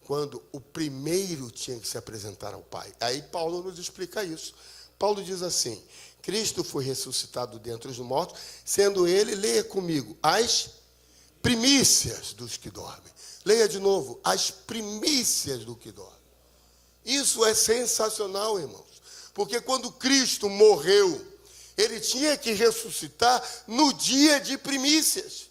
Quando o primeiro tinha que se apresentar ao Pai. Aí Paulo nos explica isso. Paulo diz assim, Cristo foi ressuscitado dentre os mortos, sendo ele, leia comigo, as primícias dos que dormem. Leia de novo, as primícias do que dorme. Isso é sensacional, irmãos. Porque quando Cristo morreu, ele tinha que ressuscitar no dia de primícias.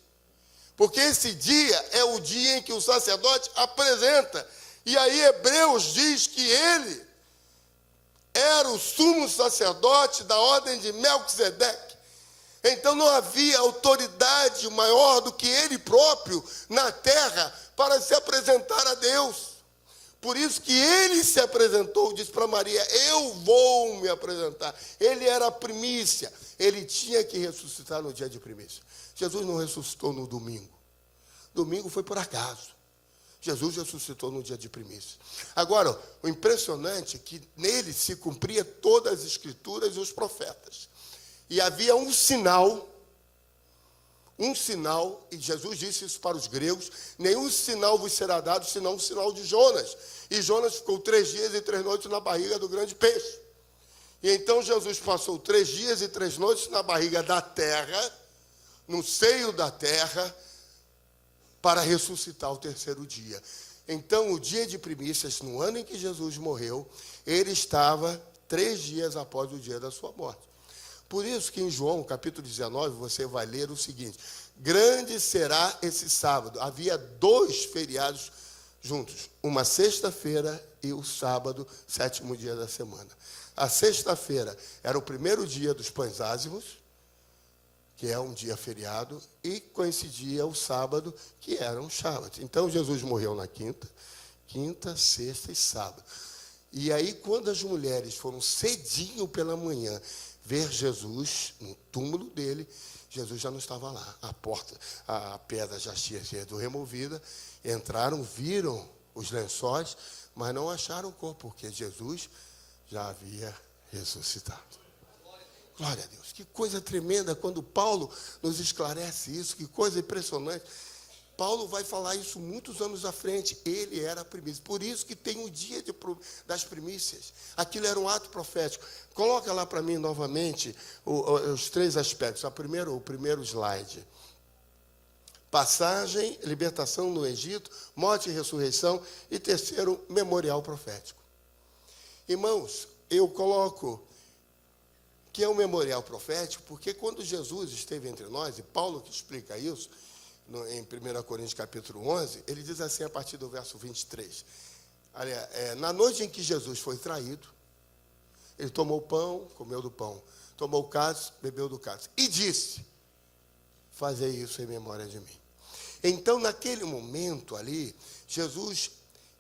Porque esse dia é o dia em que o sacerdote apresenta. E aí Hebreus diz que ele era o sumo sacerdote da ordem de Melquisedeque. Então não havia autoridade maior do que ele próprio na terra para se apresentar a Deus. Por isso que ele se apresentou, disse para Maria, eu vou me apresentar. Ele era a primícia, ele tinha que ressuscitar no dia de primícia. Jesus não ressuscitou no domingo. Domingo foi por acaso. Jesus ressuscitou no dia de primícia. Agora, o impressionante é que nele se cumpria todas as escrituras e os profetas. E havia um sinal, e Jesus disse isso para os gregos, nenhum sinal vos será dado, senão o sinal de Jonas. E Jonas ficou 3 dias e 3 noites na barriga do grande peixe. E então Jesus passou 3 dias e 3 noites na barriga da terra, no seio da terra, para ressuscitar ao 3º dia. Então, o dia de primícias, no ano em que Jesus morreu, ele estava 3 dias após o dia da sua morte. Por isso que em João, capítulo 19, você vai ler o seguinte, grande será esse sábado. Havia 2 feriados juntos, uma sexta-feira e o sábado, 7º dia da semana. A sexta-feira era o primeiro dia dos pães ázimos, que é um dia feriado, e coincidia o sábado, que era um sábado. Então, Jesus morreu na quinta, sexta e sábado. E aí, quando as mulheres foram cedinho pela manhã ver Jesus no túmulo dele, Jesus já não estava lá. A pedra já tinha sido removida. Entraram, viram os lençóis, mas não acharam o corpo, porque Jesus já havia ressuscitado. Glória a Deus. Que coisa tremenda quando Paulo nos esclarece isso, que coisa impressionante. Paulo vai falar isso muitos anos à frente. Ele era a primícia. Por isso que tem o dia das primícias. Aquilo era um ato profético. Coloca lá para mim novamente os 3 aspectos. O primeiro slide. Passagem, libertação no Egito, morte e ressurreição. E terceiro, memorial profético. Irmãos, eu coloco que é um memorial profético, porque quando Jesus esteve entre nós, e Paulo que explica isso, em 1 Coríntios capítulo 11, ele diz assim a partir do verso 23. Na noite em que Jesus foi traído, ele tomou o pão, comeu do pão, tomou o cálice, bebeu do cálice, e disse, fazei isso em memória de mim. Então, naquele momento ali, Jesus,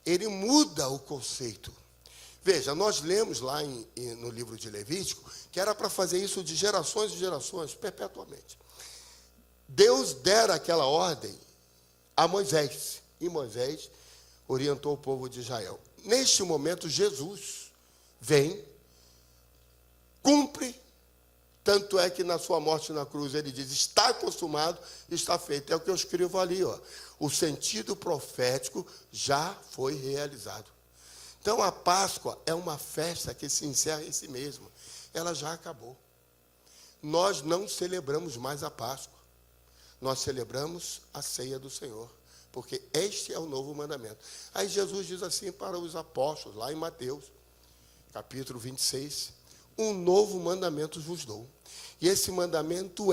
ele muda o conceito. Veja, nós lemos lá no livro de Levítico, que era para fazer isso de gerações e gerações, perpetuamente. Deus dera aquela ordem a Moisés, e Moisés orientou o povo de Israel. Neste momento, Jesus vem, cumpre, tanto é que na sua morte na cruz ele diz, está consumado, está feito. É o que eu escrevo ali, ó. O sentido profético já foi realizado. Então, a Páscoa é uma festa que se encerra em si mesma. Ela já acabou. Nós não celebramos mais a Páscoa. Nós celebramos a ceia do Senhor. Porque este é o novo mandamento. Aí Jesus diz assim para os apóstolos, lá em Mateus, capítulo 26, um novo mandamento vos dou. E esse mandamento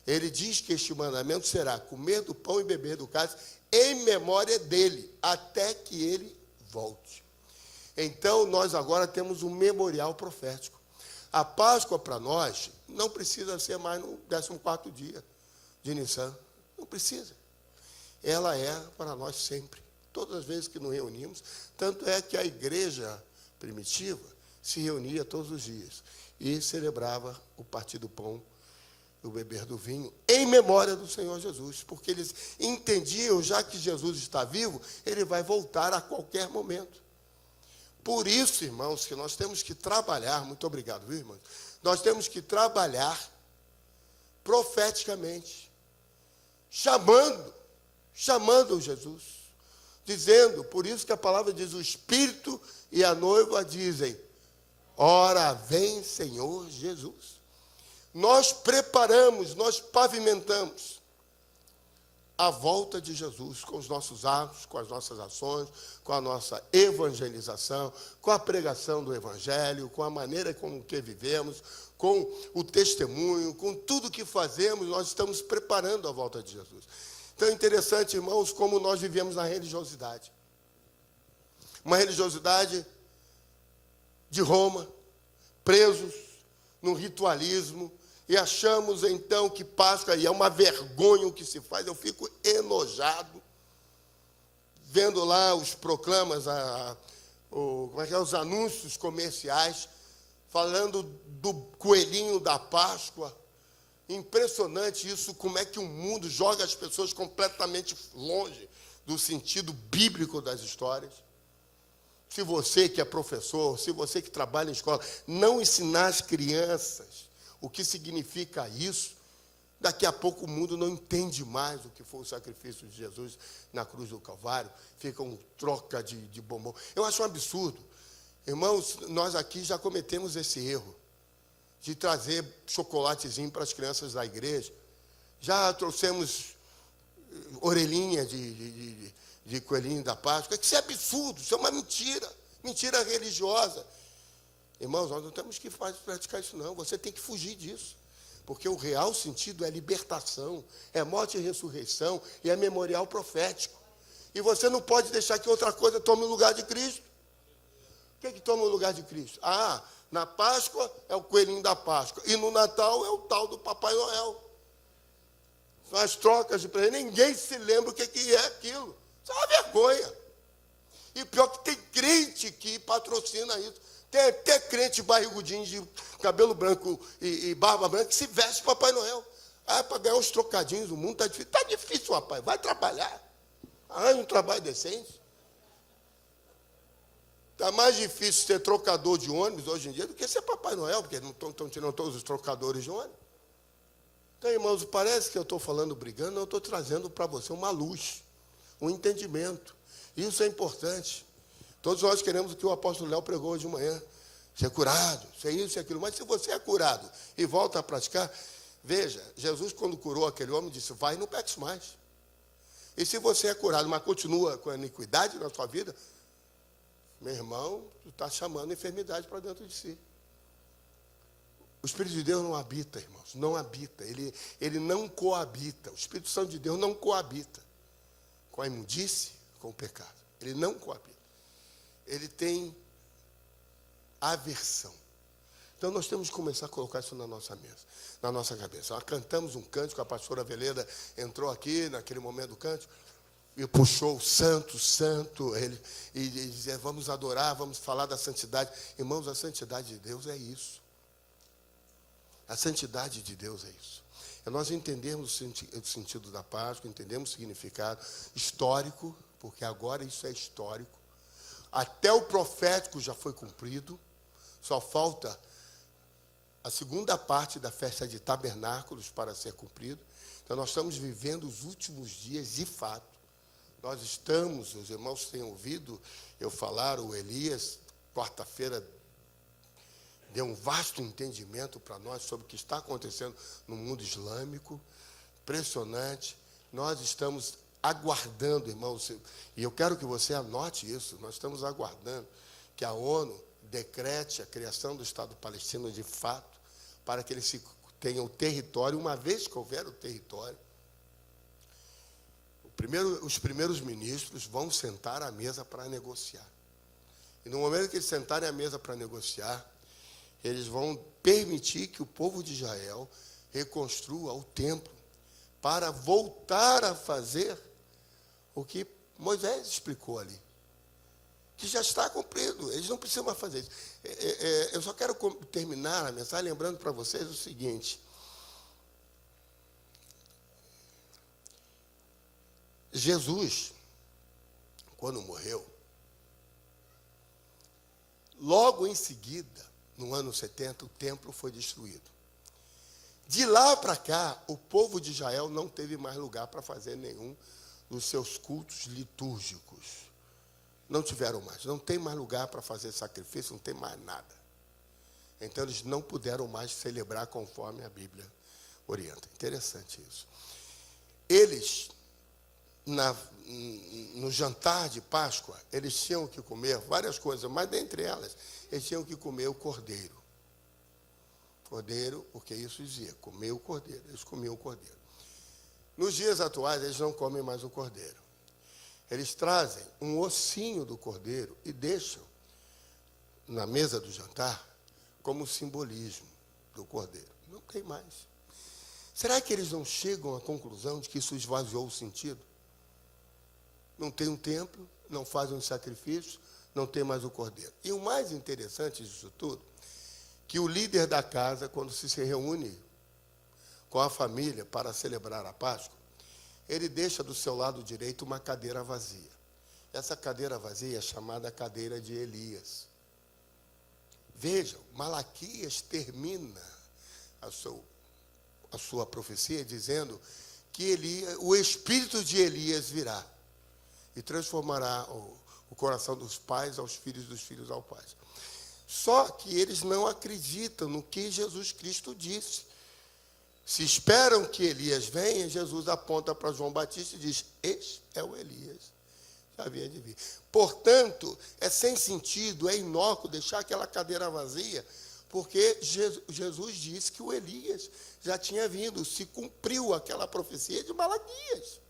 ele diz que este mandamento será comer do pão e beber do cálice em memória dele, até que ele volte. Então, nós agora temos um memorial profético. A Páscoa, para nós, não precisa ser mais no 14º dia de Nissan. Não precisa. Ela é para nós sempre. Todas as vezes que nos reunimos. Tanto é que a igreja primitiva se reunia todos os dias e celebrava o partir do pão, o beber do vinho, em memória do Senhor Jesus. Porque eles entendiam, já que Jesus está vivo, ele vai voltar a qualquer momento. Por isso, irmãos, que nós temos que trabalhar, muito obrigado, viu, irmãos? Nós temos que trabalhar profeticamente, chamando Jesus, dizendo, por isso que a palavra diz, o Espírito e a noiva dizem, ora vem Senhor Jesus. Nós preparamos, nós pavimentamos a volta de Jesus com os nossos atos, com as nossas ações, com a nossa evangelização, com a pregação do Evangelho, com a maneira como que vivemos, com o testemunho, com tudo que fazemos, nós estamos preparando a volta de Jesus. Então é interessante, irmãos, como nós vivemos na religiosidade. Uma religiosidade de Roma, presos no ritualismo, e achamos, então, que Páscoa, e é uma vergonha o que se faz, eu fico enojado, vendo lá os proclamas, os anúncios comerciais, falando do coelhinho da Páscoa. Impressionante isso, como é que o mundo joga as pessoas completamente longe do sentido bíblico das histórias. Se você que é professor, se você que trabalha em escola, não ensinar as crianças o que significa isso, daqui a pouco o mundo não entende mais o que foi o sacrifício de Jesus na cruz do Calvário, fica um troca de bombom. Eu acho um absurdo. Irmãos, nós aqui já cometemos esse erro de trazer chocolatezinho para as crianças da igreja. Já trouxemos orelhinha de coelhinho da Páscoa. Isso é absurdo, isso é uma mentira religiosa. Irmãos, nós não temos que praticar isso não, você tem que fugir disso, porque o real sentido é libertação, é morte e ressurreição, e é memorial profético, e você não pode deixar que outra coisa tome o lugar de Cristo. O que toma o lugar de Cristo? Na Páscoa é o coelhinho da Páscoa, e no Natal é o tal do Papai Noel. São as trocas de presente, ninguém se lembra o que é aquilo, isso é uma vergonha. E pior que tem crente que patrocina isso. Tem até crente barrigudinho de cabelo branco e barba branca que se veste Papai Noel. Ah, para ganhar uns trocadinhos, o mundo está difícil. Está difícil, rapaz. Vai trabalhar. Arranja um trabalho decente. Está mais difícil ser trocador de ônibus hoje em dia do que ser Papai Noel, porque não estão tirando todos os trocadores de ônibus. Então, irmãos, parece que eu estou falando brigando, eu estou trazendo para você uma luz, um entendimento. Isso é importante. Todos nós queremos o que o apóstolo Léo pregou hoje de manhã. Ser curado, ser isso, ser aquilo. Mas se você é curado e volta a praticar, veja, Jesus quando curou aquele homem disse, vai e não peques mais. E se você é curado, mas continua com a iniquidade na sua vida, meu irmão, tu está chamando a enfermidade para dentro de si. O Espírito de Deus não habita, irmãos, não habita. Ele não coabita. O Espírito Santo de Deus não coabita com a imundície, com o pecado. Ele não coabita. Ele tem aversão. Então, nós temos que começar a colocar isso na nossa mesa, na nossa cabeça. Nós cantamos um cântico, a pastora Veleda entrou aqui, naquele momento do cântico, e puxou o santo, santo, e dizia, vamos adorar, vamos falar da santidade. Irmãos, a santidade de Deus é isso. A santidade de Deus é isso. É nós entendermos o sentido da Páscoa, entendemos o significado histórico, porque agora isso é histórico. Até o profético já foi cumprido, só falta a segunda parte da festa de tabernáculos para ser cumprido. Então, nós estamos vivendo os últimos dias de fato. Nós estamos, os irmãos têm ouvido eu falar, o Elias, quarta-feira, deu um vasto entendimento para nós sobre o que está acontecendo no mundo islâmico, impressionante. Nós estamos aguardando, irmãos, e eu quero que você anote isso, nós estamos aguardando que a ONU decrete a criação do Estado palestino de fato, para que eles tenham o território, uma vez que houver o território. Os primeiros ministros vão sentar à mesa para negociar. E no momento que eles sentarem à mesa para negociar, eles vão permitir que o povo de Israel reconstrua o templo para voltar a fazer o que Moisés explicou ali, que já está cumprido, eles não precisam mais fazer isso. Eu só quero terminar a mensagem lembrando para vocês o seguinte: Jesus, quando morreu, logo em seguida, no ano 70, o templo foi destruído. De lá para cá, o povo de Israel não teve mais lugar para fazer nenhum dos seus cultos litúrgicos. Não tiveram mais. Não tem mais lugar para fazer sacrifício, não tem mais nada. Então, eles não puderam mais celebrar conforme a Bíblia orienta. Interessante isso. Eles, no jantar de Páscoa, eles tinham que comer várias coisas, mas dentre elas, eles tinham que comer o cordeiro. Cordeiro, porque isso dizia, comer o cordeiro. Eles comiam o cordeiro. Nos dias atuais, eles não comem mais o cordeiro. Eles trazem um ossinho do cordeiro e deixam na mesa do jantar como simbolismo do cordeiro. Não tem mais. Será que eles não chegam à conclusão de que isso esvaziou o sentido? Não tem um templo, não fazem um sacrifício, não tem mais o cordeiro. E o mais interessante disso tudo, que o líder da casa, quando se reúne com a família para celebrar a Páscoa, ele deixa do seu lado direito uma cadeira vazia. Essa cadeira vazia é chamada cadeira de Elias. Vejam, Malaquias termina a sua profecia dizendo que o espírito de Elias virá e transformará o coração dos pais aos filhos, dos filhos aos pais. Só que eles não acreditam no que Jesus Cristo disse. Se esperam que Elias venha, Jesus aponta para João Batista e diz, este é o Elias, já havia de vir. Portanto, é sem sentido, é inócuo deixar aquela cadeira vazia, porque Jesus disse que o Elias já tinha vindo, se cumpriu aquela profecia de Malaquias.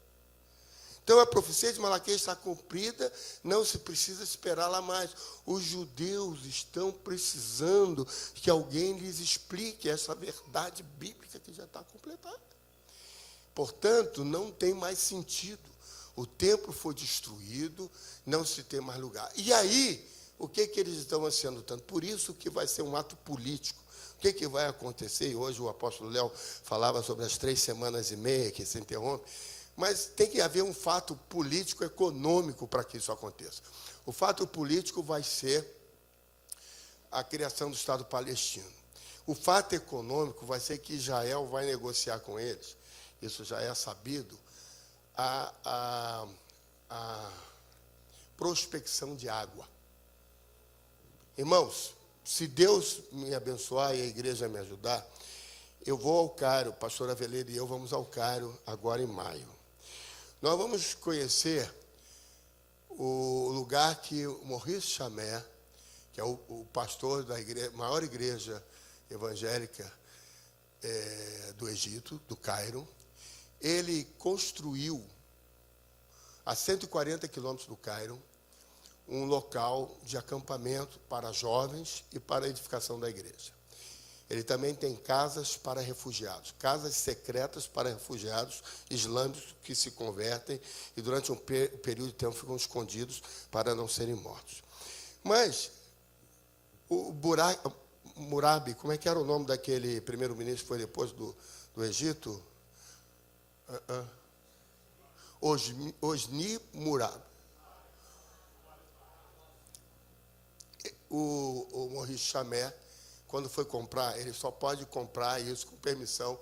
Então, a profecia de Malaquias está cumprida, não se precisa esperar lá mais. Os judeus estão precisando que alguém lhes explique essa verdade bíblica que já está completada. Portanto, não tem mais sentido O templo foi destruído, não se tem mais lugar. E aí, o que eles estão ansiando tanto? Por isso que vai ser um ato político. O que vai acontecer? E hoje o apóstolo Léo falava sobre as 3 semanas e meia que se interrompe. Mas tem que haver um fato político, econômico para que isso aconteça. O fato político vai ser a criação do Estado palestino. O fato econômico vai ser que Israel vai negociar com eles, isso já é sabido, a prospecção de água. Irmãos, se Deus me abençoar e a igreja me ajudar, eu vou ao Cairo, pastor Aveledo e eu vamos ao Cairo agora em maio. Nós vamos conhecer o lugar que o Maurice Chamé, que é o pastor da maior igreja evangélica do Egito, do Cairo, ele construiu, a 140 quilômetros do Cairo, um local de acampamento para jovens e para a edificação da igreja. Ele também tem casas para refugiados, casas secretas para refugiados islâmicos que se convertem e durante um período de tempo ficam escondidos para não serem mortos. Mas o Murabi, como é que era o nome daquele primeiro-ministro que foi depois do Egito? Osni Murabi. O Maurice Chamé, quando foi comprar, ele só pode comprar isso com permissão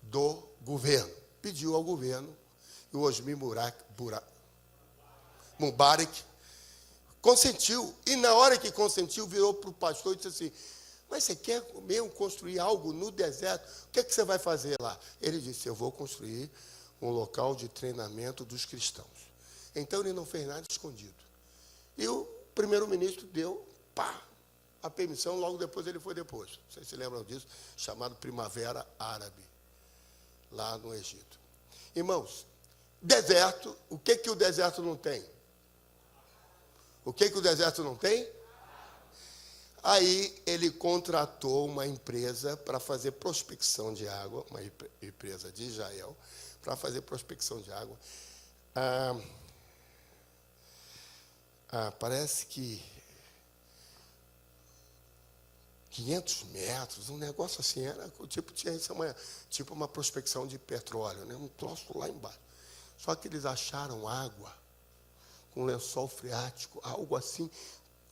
do governo. Pediu ao governo, e o Osni Mubarak consentiu. E na hora que consentiu, virou para o pastor e disse assim: mas você quer mesmo construir algo no deserto? O que é que você vai fazer lá? Ele disse: eu vou construir um local de treinamento dos cristãos. Então ele não fez nada escondido. E o primeiro-ministro deu a permissão, logo depois ele foi deposto. Vocês se lembram disso? Chamado Primavera Árabe, lá no Egito. Irmãos, deserto, o que o deserto não tem? O que o deserto não tem? Aí ele contratou uma empresa para fazer prospecção de água, uma empresa de Israel, para fazer prospecção de água. Parece que 500 metros, um negócio assim, era tipo uma prospecção de petróleo, né? Um troço lá embaixo. Só que eles acharam água com lençol freático, algo assim,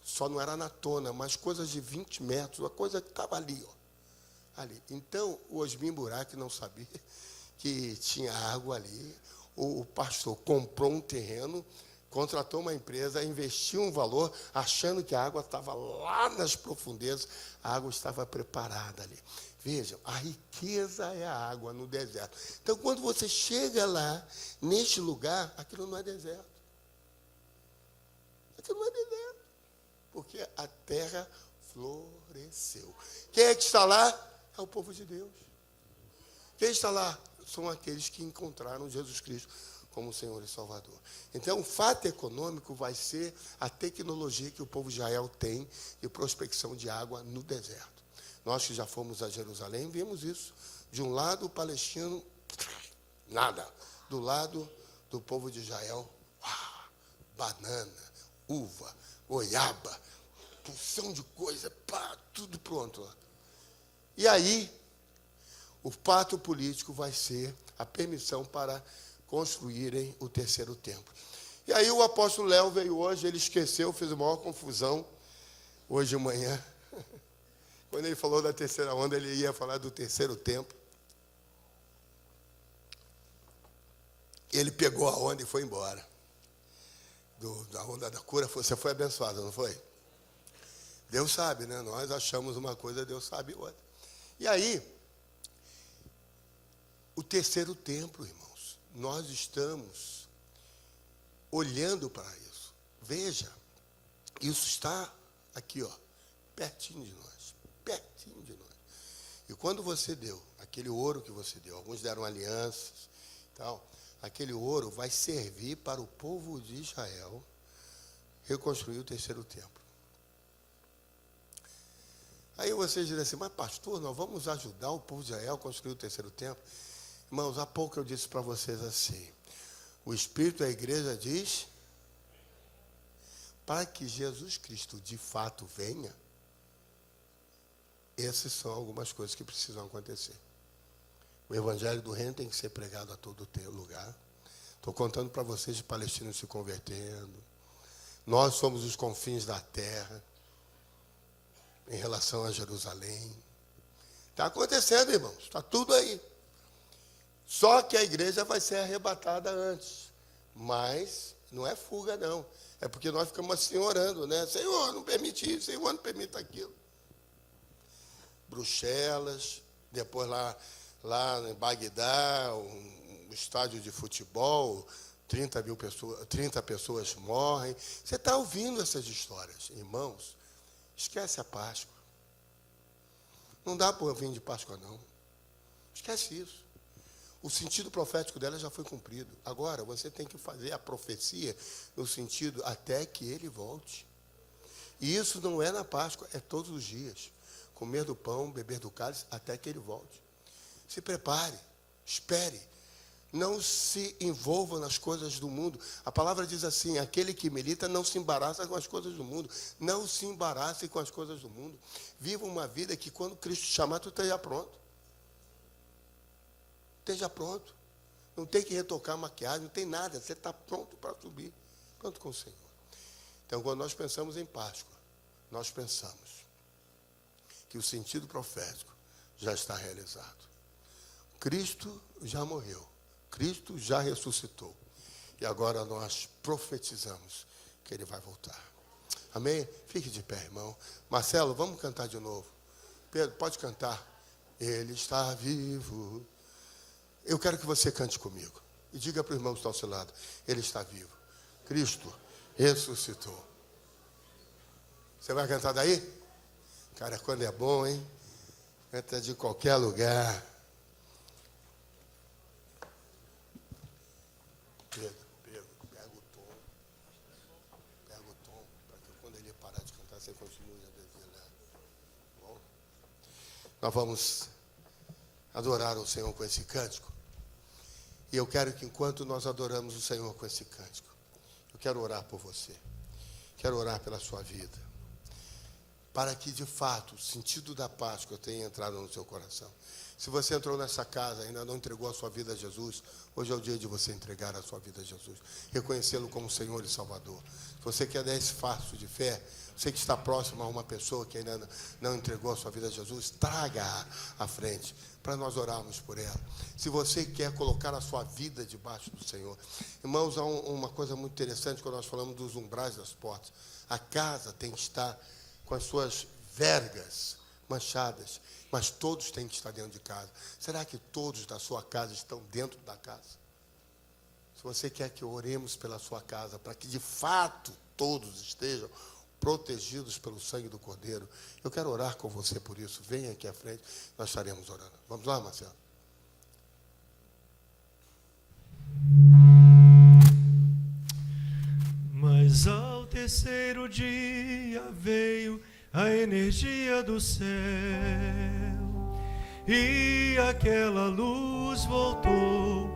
só não era na tona, mas coisas de 20 metros, uma coisa que estava ali, ali. Então, o Osni Mubarak não sabia que tinha água ali. O pastor comprou um terreno, contratou uma empresa, investiu um valor, achando que a água estava lá nas profundezas, a água estava preparada ali. Vejam, a riqueza é a água no deserto. Então, quando você chega lá, neste lugar, aquilo não é deserto. Aquilo não é deserto, porque a terra floresceu. Quem é que está lá? É o povo de Deus. Quem está lá? São aqueles que encontraram Jesus Cristo como Senhor e Salvador. Então, o fato econômico vai ser a tecnologia que o povo de Israel tem de prospecção de água no deserto. Nós que já fomos a Jerusalém, vimos isso. De um lado, o palestino, nada. Do lado do povo de Israel, banana, uva, goiaba, porção de coisa, tudo pronto lá. E aí, o fato político vai ser a permissão para construírem o terceiro templo. E aí o apóstolo Léo veio hoje, ele esqueceu, fez a maior confusão, hoje de manhã. Quando ele falou da terceira onda, ele ia falar do terceiro templo. Ele pegou a onda e foi embora. Da onda da cura, você foi abençoado, não foi? Deus sabe, né? Nós achamos uma coisa, Deus sabe outra. E aí, o terceiro templo, irmãos, nós estamos olhando para isso. Veja, isso está aqui, pertinho de nós, pertinho de nós. E quando você deu, aquele ouro que você deu, alguns deram alianças e tal, aquele ouro vai servir para o povo de Israel reconstruir o terceiro templo. Aí vocês dizem assim: mas pastor, nós vamos ajudar o povo de Israel a construir o terceiro templo? Irmãos, há pouco eu disse para vocês assim: O Espírito da igreja diz, para que Jesus Cristo de fato venha, essas são algumas coisas que precisam acontecer. O evangelho do reino tem que ser pregado a todo lugar. Estou contando para vocês de palestinos se convertendo. Nós somos os confins da terra em relação a Jerusalém. Está acontecendo, irmãos. Está tudo aí. Só que a igreja vai ser arrebatada antes. Mas não é fuga, não. É porque nós ficamos assim orando, né? Senhor, não permite isso. Senhor, não permita aquilo. Bruxelas, depois lá em Bagdá, um estádio de futebol, 30 pessoas morrem. Você está ouvindo essas histórias, irmãos? Esquece a Páscoa. Não dá para vir de Páscoa, não. Esquece isso. O sentido profético dela já foi cumprido. Agora, você tem que fazer a profecia no sentido até que ele volte. E isso não é na Páscoa, é todos os dias. Comer do pão, beber do cálice, até que ele volte. Se prepare, espere. Não se envolva nas coisas do mundo. A palavra diz assim, aquele que milita não se embaraça com as coisas do mundo. Não se embarace com as coisas do mundo. Viva uma vida que quando Cristo te chamar, tu esteja pronto. Esteja pronto. Não tem que retocar a maquiagem, não tem nada. Você está pronto para subir. Pronto com o Senhor. Então, quando nós pensamos em Páscoa, nós pensamos que o sentido profético já está realizado. Cristo já morreu. Cristo já ressuscitou. E agora nós profetizamos que ele vai voltar. Amém? Fique de pé, irmão. Marcelo, vamos cantar de novo. Pedro, pode cantar. Ele está vivo. Eu quero que você cante comigo. E diga para o irmão que está ao seu lado. Ele está vivo. Cristo ressuscitou. Você vai cantar daí? Cara, quando é bom, hein? Canta de qualquer lugar. Pedro, pega o tom. Pega o tom, para que quando ele parar de cantar, você continue a desejar. Bom? Nós vamos adorar o Senhor com esse cântico. E eu quero que enquanto nós adoramos o Senhor com esse cântico, eu quero orar por você. Quero orar pela sua vida. Para que, de fato, o sentido da Páscoa tenha entrado no seu coração. Se você entrou nessa casa e ainda não entregou a sua vida a Jesus, hoje é o dia de você entregar a sua vida a Jesus. Reconhecê-lo como Senhor e Salvador. Se você quer dar esse passo de fé, você que está próximo a uma pessoa que ainda não entregou a sua vida a Jesus, traga-a à frente, para nós orarmos por ela. Se você quer colocar a sua vida debaixo do Senhor. Irmãos, há uma coisa muito interessante quando nós falamos dos umbrais das portas. A casa tem que estar com as suas vergas manchadas, mas todos têm que estar dentro de casa. Será que todos da sua casa estão dentro da casa? Se você quer que oremos pela sua casa, para que de fato todos estejam protegidos pelo sangue do Cordeiro, eu quero orar com você por isso. Venha aqui à frente, nós estaremos orando. Vamos lá, Marcelo?
Mas ao terceiro dia veio a energia do céu, e aquela luz voltou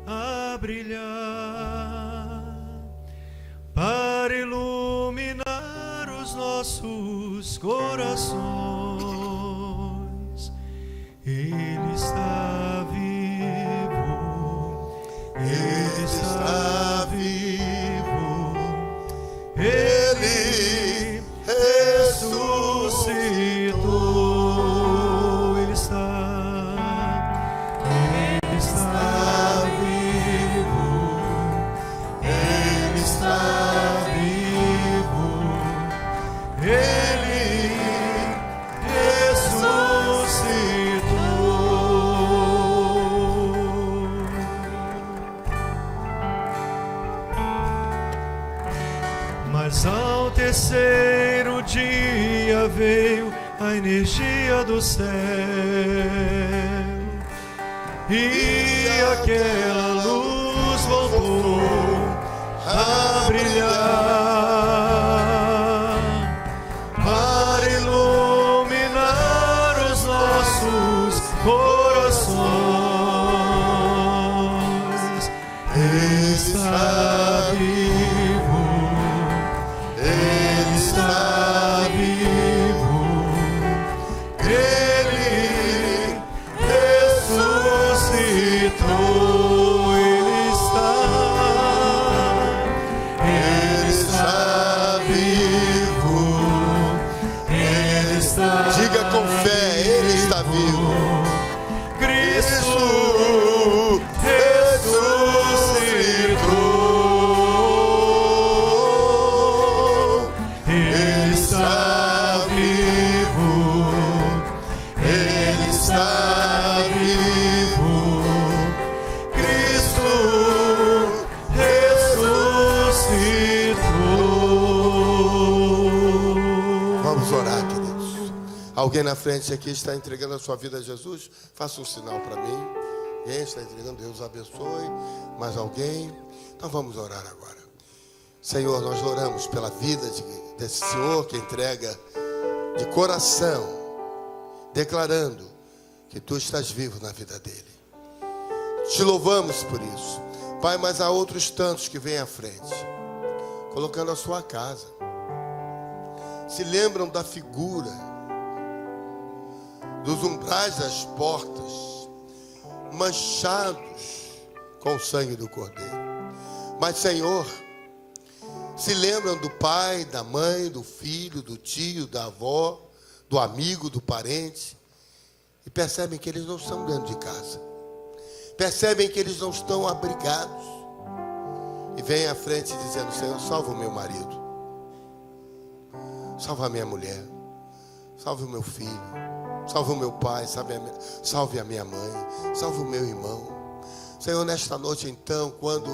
a brilhar para iluminar os nossos corações. Ele está vivo, Ele está vivo, Ele ressuscitou. Ele está vivo, Ele está vivo, Ele ressuscitou. Mas ao terceiro dia veio a energia do céu, e aquela luz voltou a brilhar para iluminar os nossos corações.
Ele está vivo, Ele está vivo, Ele ressuscitou, Ele está vivo, Ele está. Diga com fé, Ele está vivo. Cristo ressuscitou, Ele está vivo, Ele está vivo, Cristo ressuscitou. Vamos orar, queridos. Alguém na frente aqui está entregando a sua vida a Jesus? Faça um sinal para mim. Quem está entregando, Deus abençoe. Mais alguém? Então vamos orar agora. Senhor, nós oramos pela vida desse Senhor que entrega de coração, declarando que Tu estás vivo na vida dele. Te louvamos por isso. Pai, mas há outros tantos que vêm à frente, colocando a sua casa. Se lembram da figura, dos umbrais das portas, manchados com o sangue do Cordeiro. Mas, Senhor, se lembram do pai, da mãe, do filho, do tio, da avó, do amigo, do parente, e percebem que eles não estão dentro de casa, percebem que eles não estão abrigados, e vêm à frente dizendo: Senhor, salva o meu marido, salva a minha mulher, salve o meu filho, salve o meu pai, salve a minha mãe, salve o meu irmão. Senhor, nesta noite então, quando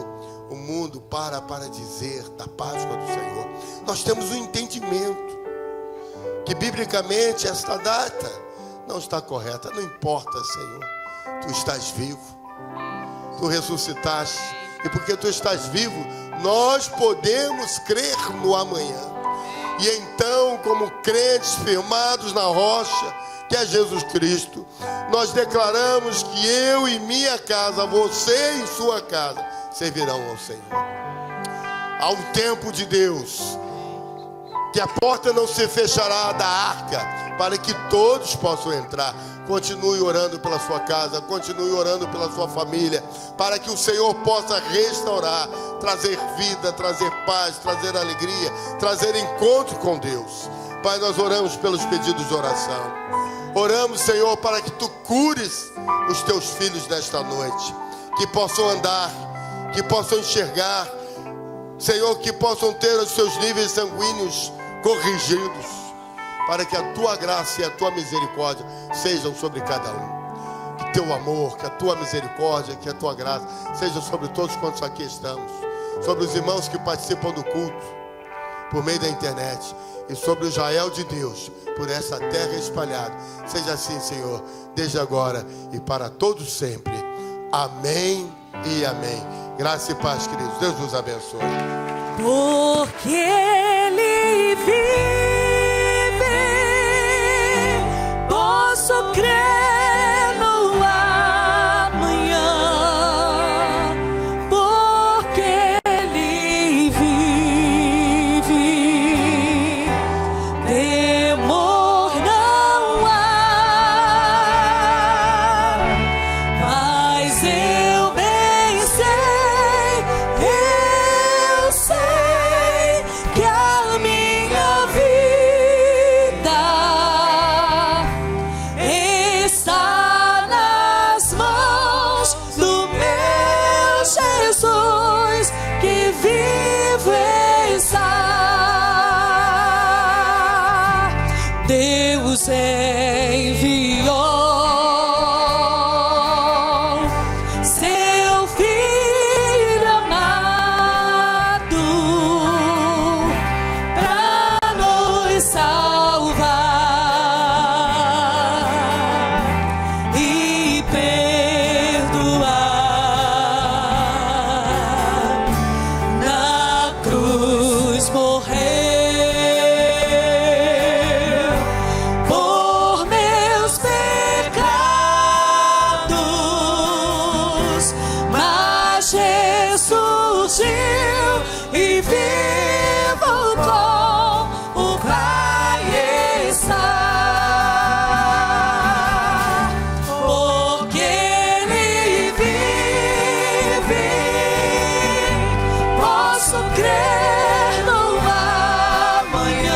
o mundo para dizer da Páscoa do Senhor, nós temos um entendimento que biblicamente esta data não está correta. Não importa, Senhor, Tu estás vivo, Tu ressuscitaste, e porque Tu estás vivo, nós podemos crer no amanhã. E então, como crentes firmados na rocha, que é Jesus Cristo, nós declaramos que eu e minha casa, você e sua casa, servirão ao Senhor. Há um tempo de Deus, que a porta não se fechará da arca, para que todos possam entrar. Continue orando pela sua casa, continue orando pela sua família, para que o Senhor possa restaurar, trazer vida, trazer paz, trazer alegria, trazer encontro com Deus. Pai, nós oramos pelos pedidos de oração. Oramos, Senhor, para que Tu cures os Teus filhos nesta noite, que possam andar, que possam enxergar, Senhor, que possam ter os seus níveis sanguíneos corrigidos, para que a Tua graça e a Tua misericórdia sejam sobre cada um. Que Teu amor, que a Tua misericórdia, que a Tua graça seja sobre todos quantos aqui estamos, sobre os irmãos que participam do culto por meio da internet, e sobre o Israel de Deus, por essa terra espalhada. Seja assim, Senhor, desde agora e para todos sempre. Amém e amém. Graça e paz, queridos. Deus nos abençoe.
Porque Ele vive, posso crer no amanhã. Porque Ele vive, temor não há, mas eu bem sei que a minha vida surgiu e viu